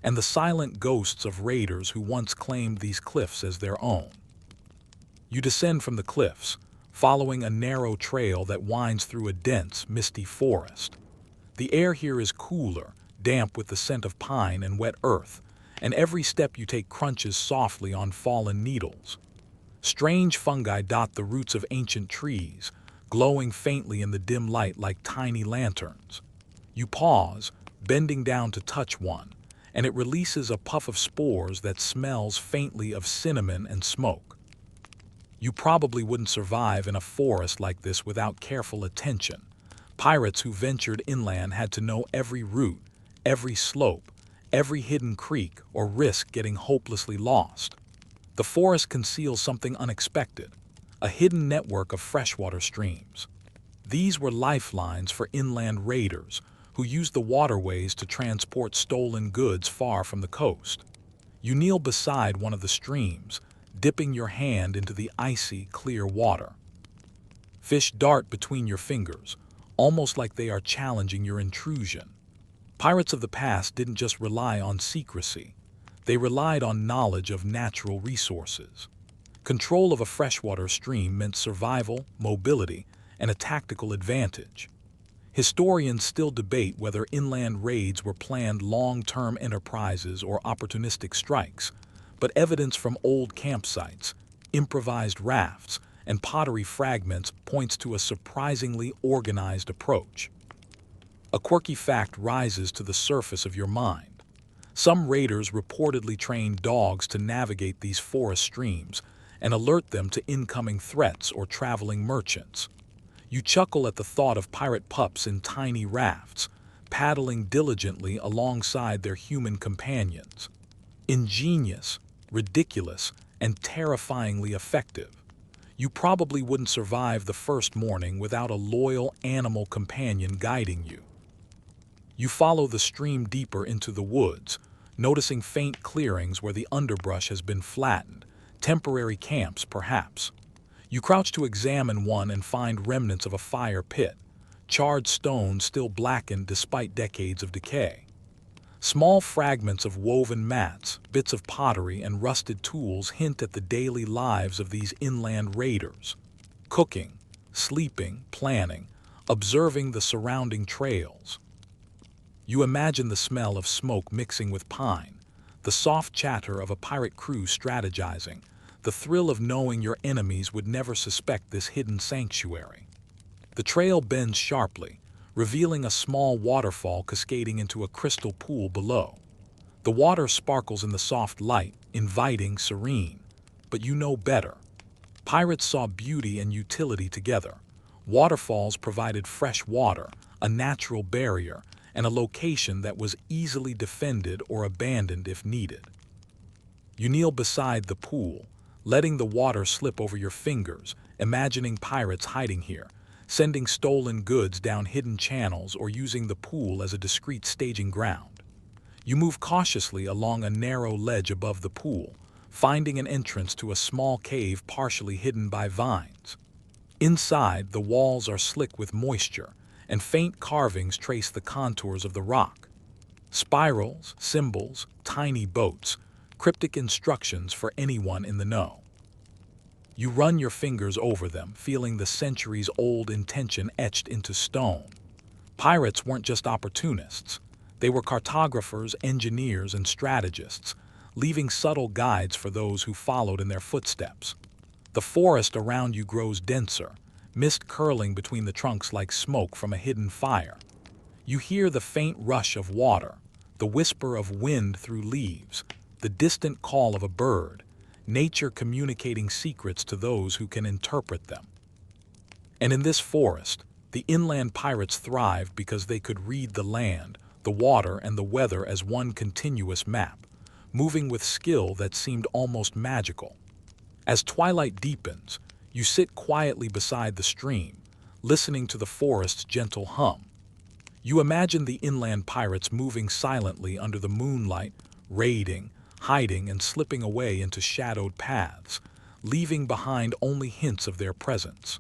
and the silent ghosts of raiders who once claimed these cliffs as their own. You descend from the cliffs, following a narrow trail that winds through a dense, misty forest. The air here is cooler, damp with the scent of pine and wet earth, and every step you take crunches softly on fallen needles. Strange fungi dot the roots of ancient trees, glowing faintly in the dim light like tiny lanterns. You pause, bending down to touch one, and it releases a puff of spores that smells faintly of cinnamon and smoke. You probably wouldn't survive in a forest like this without careful attention. Pirates who ventured inland had to know every route, every slope, every hidden creek, or risk getting hopelessly lost. The forest conceals something unexpected, a hidden network of freshwater streams. These were lifelines for inland raiders who used the waterways to transport stolen goods far from the coast. You kneel beside one of the streams, dipping your hand into the icy, clear water. Fish dart between your fingers, almost like they are challenging your intrusion. Pirates of the past didn't just rely on secrecy. They relied on knowledge of natural resources. Control of a freshwater stream meant survival, mobility, and a tactical advantage. Historians still debate whether inland raids were planned long-term enterprises or opportunistic strikes, but evidence from old campsites, improvised rafts, and pottery fragments points to a surprisingly organized approach. A quirky fact rises to the surface of your mind. Some raiders reportedly trained dogs to navigate these forest streams and alert them to incoming threats or traveling merchants. You chuckle at the thought of pirate pups in tiny rafts, paddling diligently alongside their human companions. Ingenious, ridiculous, and terrifyingly effective. You probably wouldn't survive the first morning without a loyal animal companion guiding you. You follow the stream deeper into the woods, noticing faint clearings where the underbrush has been flattened, temporary camps perhaps. You crouch to examine one and find remnants of a fire pit, charred stone still blackened despite decades of decay. Small fragments of woven mats, bits of pottery, and rusted tools hint at the daily lives of these inland raiders. Cooking, sleeping, planning, observing the surrounding trails. You imagine the smell of smoke mixing with pine, the soft chatter of a pirate crew strategizing, the thrill of knowing your enemies would never suspect this hidden sanctuary. The trail bends sharply, revealing a small waterfall cascading into a crystal pool below. The water sparkles in the soft light, inviting, serene. But you know better. Pirates saw beauty and utility together. Waterfalls provided fresh water, a natural barrier, and a location that was easily defended or abandoned if needed. You kneel beside the pool, letting the water slip over your fingers, imagining pirates hiding here, sending stolen goods down hidden channels or using the pool as a discreet staging ground. You move cautiously along a narrow ledge above the pool, finding an entrance to a small cave partially hidden by vines. Inside, the walls are slick with moisture, and faint carvings trace the contours of the rock. Spirals, symbols, tiny boats, cryptic instructions for anyone in the know. You run your fingers over them, feeling the centuries-old intention etched into stone. Pirates weren't just opportunists. They were cartographers, engineers, and strategists, leaving subtle guides for those who followed in their footsteps. The forest around you grows denser, mist curling between the trunks like smoke from a hidden fire. You hear the faint rush of water, the whisper of wind through leaves, the distant call of a bird, nature communicating secrets to those who can interpret them. And in this forest, the inland pirates thrived because they could read the land, the water, and the weather as one continuous map, moving with skill that seemed almost magical. As twilight deepens, you sit quietly beside the stream, listening to the forest's gentle hum. You imagine the inland pirates moving silently under the moonlight, raiding, hiding, and slipping away into shadowed paths, leaving behind only hints of their presence.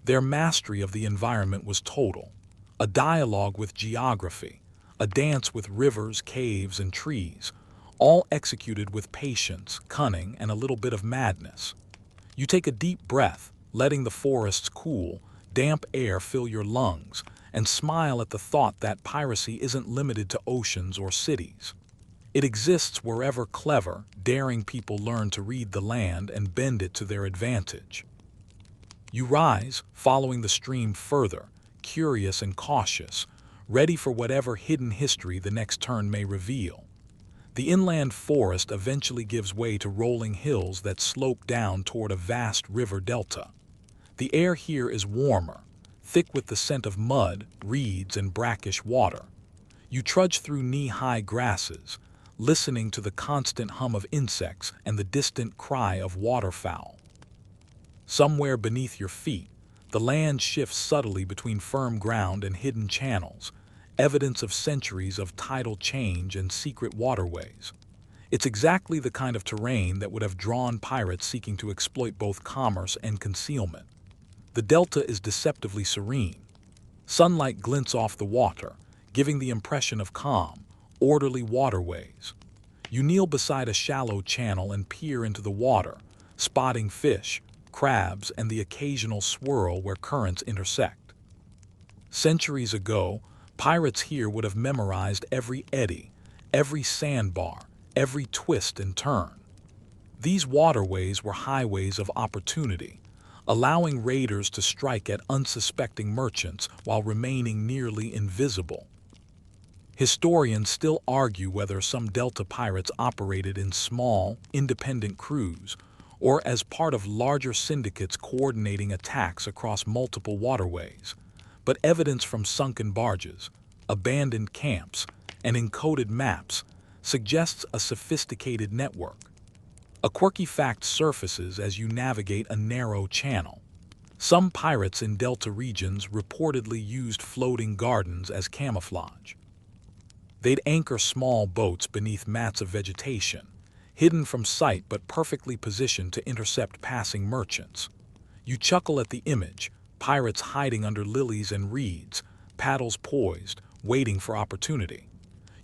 Their mastery of the environment was total, a dialogue with geography, a dance with rivers, caves, and trees, all executed with patience, cunning, and a little bit of madness. You take a deep breath, letting the forest's cool, damp air fill your lungs, and smile at the thought that piracy isn't limited to oceans or cities. It exists wherever clever, daring people learn to read the land and bend it to their advantage. You rise, following the stream further, curious and cautious, ready for whatever hidden history the next turn may reveal. The inland forest eventually gives way to rolling hills that slope down toward a vast river delta. The air here is warmer, thick with the scent of mud, reeds, and brackish water. You trudge through knee-high grasses, listening to the constant hum of insects and the distant cry of waterfowl. Somewhere beneath your feet, the land shifts subtly between firm ground and hidden channels, evidence of centuries of tidal change and secret waterways. It's exactly the kind of terrain that would have drawn pirates seeking to exploit both commerce and concealment. The delta is deceptively serene. Sunlight glints off the water, giving the impression of calm, orderly waterways. You kneel beside a shallow channel and peer into the water, spotting fish, crabs, and the occasional swirl where currents intersect. Centuries ago, pirates here would have memorized every eddy, every sandbar, every twist and turn. These waterways were highways of opportunity, allowing raiders to strike at unsuspecting merchants while remaining nearly invisible. Historians still argue whether some Delta pirates operated in small, independent crews or as part of larger syndicates coordinating attacks across multiple waterways. But evidence from sunken barges, abandoned camps, and encoded maps suggests a sophisticated network. A quirky fact surfaces as you navigate a narrow channel. Some pirates in Delta regions reportedly used floating gardens as camouflage. They'd anchor small boats beneath mats of vegetation, hidden from sight but perfectly positioned to intercept passing merchants. You chuckle at the image, pirates hiding under lilies and reeds, paddles poised, waiting for opportunity.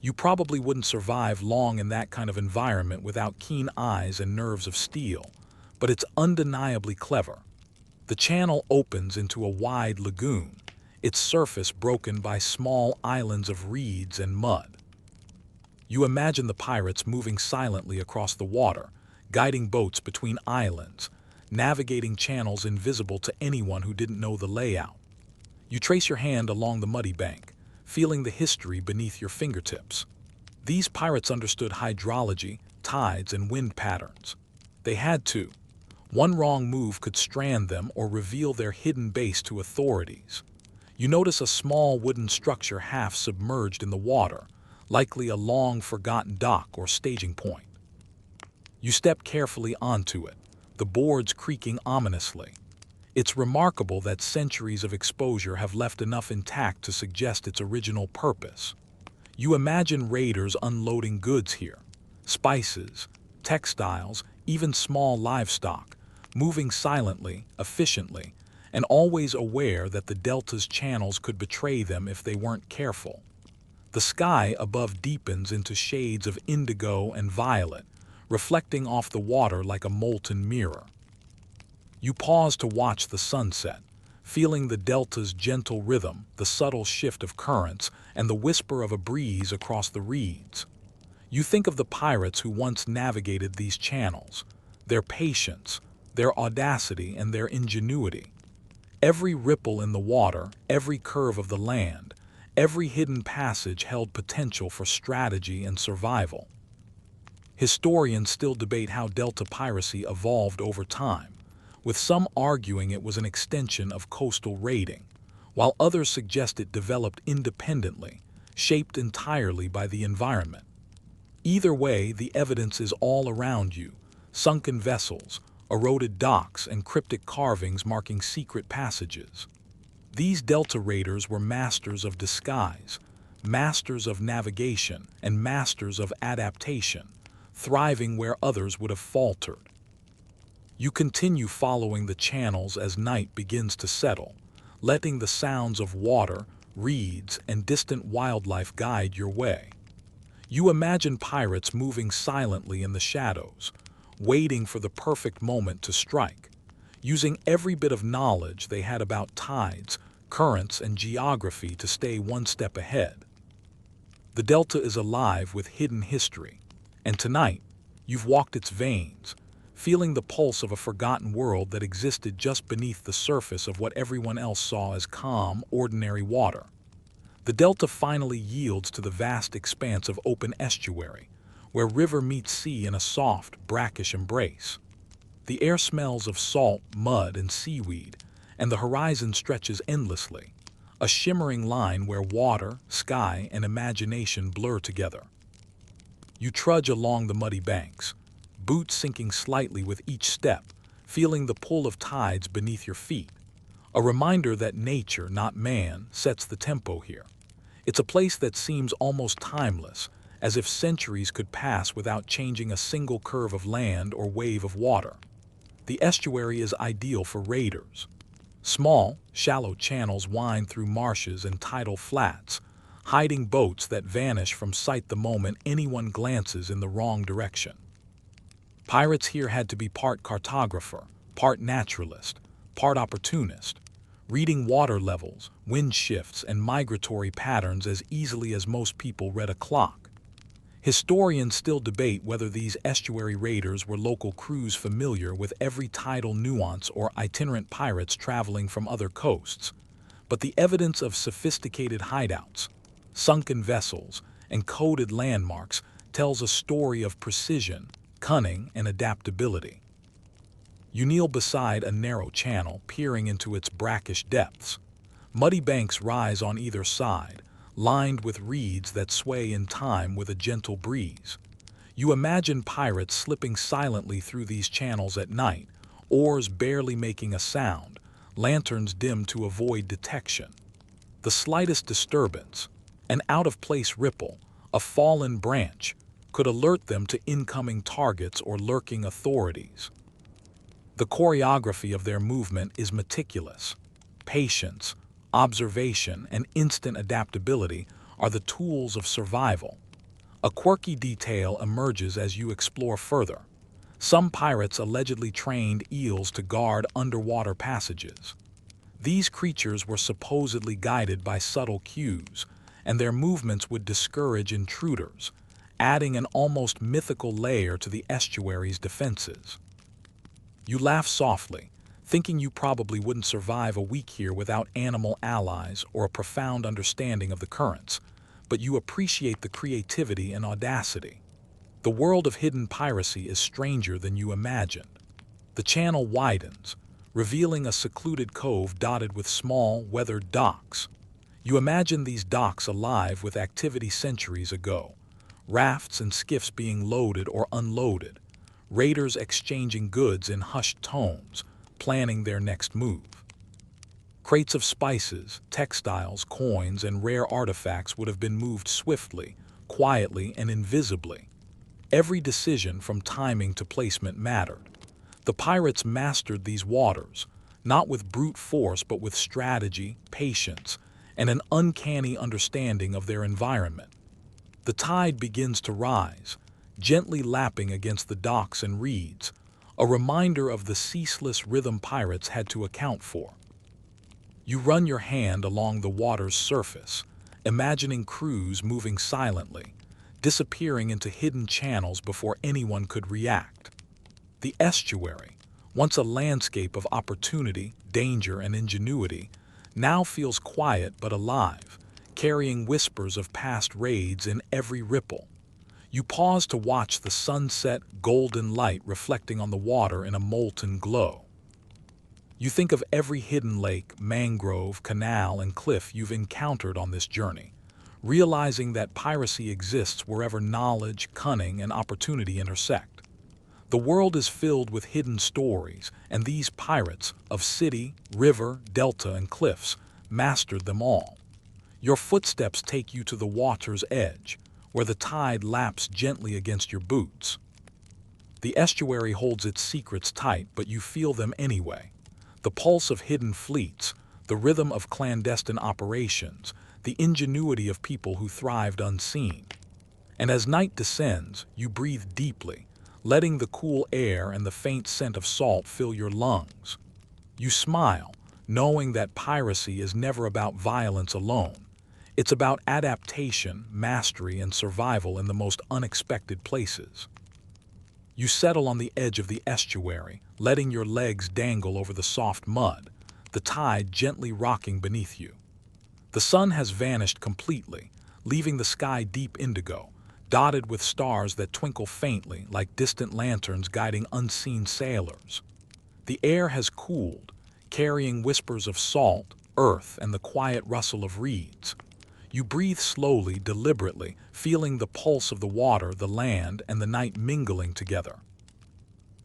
You probably wouldn't survive long in that kind of environment without keen eyes and nerves of steel, but it's undeniably clever. The channel opens into a wide lagoon, its surface broken by small islands of reeds and mud. You imagine the pirates moving silently across the water, guiding boats between islands, navigating channels invisible to anyone who didn't know the layout. You trace your hand along the muddy bank, feeling the history beneath your fingertips. These pirates understood hydrology, tides, and wind patterns. They had to. One wrong move could strand them or reveal their hidden base to authorities. You notice a small wooden structure half submerged in the water, likely a long-forgotten dock or staging point. You step carefully onto it, the boards creaking ominously. It's remarkable that centuries of exposure have left enough intact to suggest its original purpose. You imagine raiders unloading goods here, spices, textiles, even small livestock, moving silently, efficiently, and always aware that the delta's channels could betray them if they weren't careful. The sky above deepens into shades of indigo and violet, reflecting off the water like a molten mirror. You pause to watch the sunset, feeling the delta's gentle rhythm, the subtle shift of currents, and the whisper of a breeze across the reeds. You think of the pirates who once navigated these channels, their patience, their audacity, and their ingenuity. Every ripple in the water, every curve of the land, every hidden passage held potential for strategy and survival. Historians still debate how Delta piracy evolved over time, with some arguing it was an extension of coastal raiding, while others suggest it developed independently, shaped entirely by the environment. Either way, the evidence is all around you: sunken vessels, eroded docks, and cryptic carvings marking secret passages. These Delta raiders were masters of disguise, masters of navigation, and masters of adaptation, thriving where others would have faltered. You continue following the channels as night begins to settle, letting the sounds of water, reeds, and distant wildlife guide your way. You imagine pirates moving silently in the shadows, waiting for the perfect moment to strike, using every bit of knowledge they had about tides, currents, and geography to stay one step ahead. The Delta is alive with hidden history, and tonight, you've walked its veins, feeling the pulse of a forgotten world that existed just beneath the surface of what everyone else saw as calm, ordinary water. The Delta finally yields to the vast expanse of open estuary, where river meets sea in a soft, brackish embrace. The air smells of salt, mud, and seaweed, and the horizon stretches endlessly, a shimmering line where water, sky, and imagination blur together. You trudge along the muddy banks, boots sinking slightly with each step, feeling the pull of tides beneath your feet. A reminder that nature, not man, sets the tempo here. It's a place that seems almost timeless, as if centuries could pass without changing a single curve of land or wave of water. The estuary is ideal for raiders. Small, shallow channels wind through marshes and tidal flats, hiding boats that vanish from sight the moment anyone glances in the wrong direction. Pirates here had to be part cartographer, part naturalist, part opportunist, reading water levels, wind shifts, and migratory patterns as easily as most people read a clock. Historians still debate whether these estuary raiders were local crews familiar with every tidal nuance or itinerant pirates traveling from other coasts, but the evidence of sophisticated hideouts, sunken vessels, and coded landmarks tells a story of precision, cunning, and adaptability. You kneel beside a narrow channel, peering into its brackish depths. Muddy banks rise on either side, lined with reeds that sway in time with a gentle breeze. You imagine pirates slipping silently through these channels at night, oars barely making a sound, lanterns dim to avoid detection. The slightest disturbance, an out-of-place ripple, a fallen branch, could alert them to incoming targets or lurking authorities. The choreography of their movement is meticulous. Patience, observation, and instant adaptability are the tools of survival. A quirky detail emerges as you explore further. Some pirates allegedly trained eels to guard underwater passages. These creatures were supposedly guided by subtle cues, and their movements would discourage intruders, adding an almost mythical layer to the estuary's defenses. You laugh softly, thinking you probably wouldn't survive a week here without animal allies or a profound understanding of the currents, but you appreciate the creativity and audacity. The world of hidden piracy is stranger than you imagined. The channel widens, revealing a secluded cove dotted with small, weathered docks. You imagine these docks alive with activity centuries ago, rafts and skiffs being loaded or unloaded, raiders exchanging goods in hushed tones, planning their next move. Crates of spices, textiles, coins, and rare artifacts would have been moved swiftly, quietly, and invisibly. Every decision from timing to placement mattered. The pirates mastered these waters, not with brute force but with strategy, patience, and an uncanny understanding of their environment. The tide begins to rise, gently lapping against the docks and reeds, a reminder of the ceaseless rhythm pirates had to account for. You run your hand along the water's surface, imagining crews moving silently, disappearing into hidden channels before anyone could react. The estuary, once a landscape of opportunity, danger, and ingenuity, now feels quiet but alive, carrying whispers of past raids in every ripple. You pause to watch the sunset golden light reflecting on the water in a molten glow. You think of every hidden lake, mangrove, canal, and cliff you've encountered on this journey, realizing that piracy exists wherever knowledge, cunning, and opportunity intersect. The world is filled with hidden stories, and these pirates of city, river, delta, and cliffs mastered them all. Your footsteps take you to the water's edge, where the tide laps gently against your boots. The estuary holds its secrets tight, but you feel them anyway. The pulse of hidden fleets, the rhythm of clandestine operations, the ingenuity of people who thrived unseen. And as night descends, you breathe deeply, letting the cool air and the faint scent of salt fill your lungs. You smile, knowing that piracy is never about violence alone. It's about adaptation, mastery, and survival in the most unexpected places. You settle on the edge of the estuary, letting your legs dangle over the soft mud, the tide gently rocking beneath you. The sun has vanished completely, leaving the sky deep indigo, dotted with stars that twinkle faintly like distant lanterns guiding unseen sailors. The air has cooled, carrying whispers of salt, earth, and the quiet rustle of reeds. You breathe slowly, deliberately, feeling the pulse of the water, the land, and the night mingling together.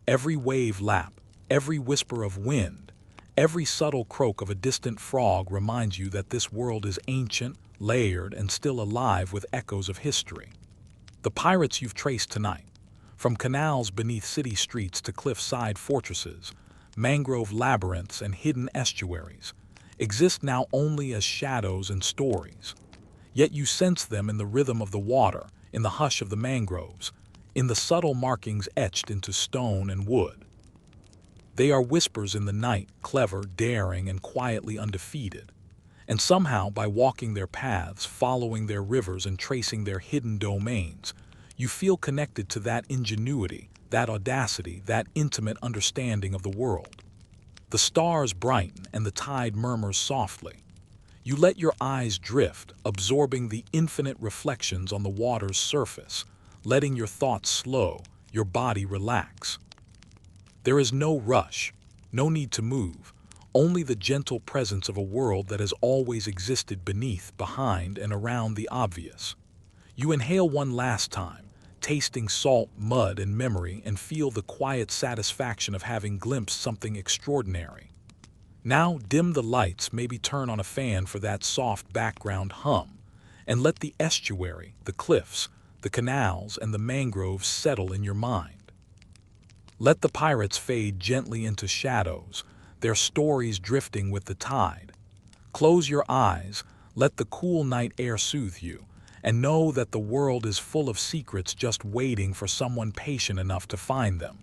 Every wave lap, every whisper of wind, every subtle croak of a distant frog reminds you that this world is ancient, layered, and still alive with echoes of history. The pirates you've traced tonight, from canals beneath city streets to cliff-side fortresses, mangrove labyrinths, and hidden estuaries, exist now only as shadows and stories. Yet you sense them in the rhythm of the water, in the hush of the mangroves, in the subtle markings etched into stone and wood. They are whispers in the night, clever, daring, and quietly undefeated. And somehow, by walking their paths, following their rivers, and tracing their hidden domains, you feel connected to that ingenuity, that audacity, that intimate understanding of the world. The stars brighten and the tide murmurs softly. You let your eyes drift, absorbing the infinite reflections on the water's surface, letting your thoughts slow, your body relax. There is no rush, no need to move, only the gentle presence of a world that has always existed beneath, behind, and around the obvious. You inhale one last time, tasting salt, mud, and memory, and feel the quiet satisfaction of having glimpsed something extraordinary. Now dim the lights, maybe turn on a fan for that soft background hum, and let the estuary, the cliffs, the canals, and the mangroves settle in your mind. Let the pirates fade gently into shadows, their stories drifting with the tide. Close your eyes, let the cool night air soothe you, and know that the world is full of secrets just waiting for someone patient enough to find them.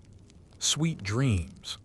Sweet dreams.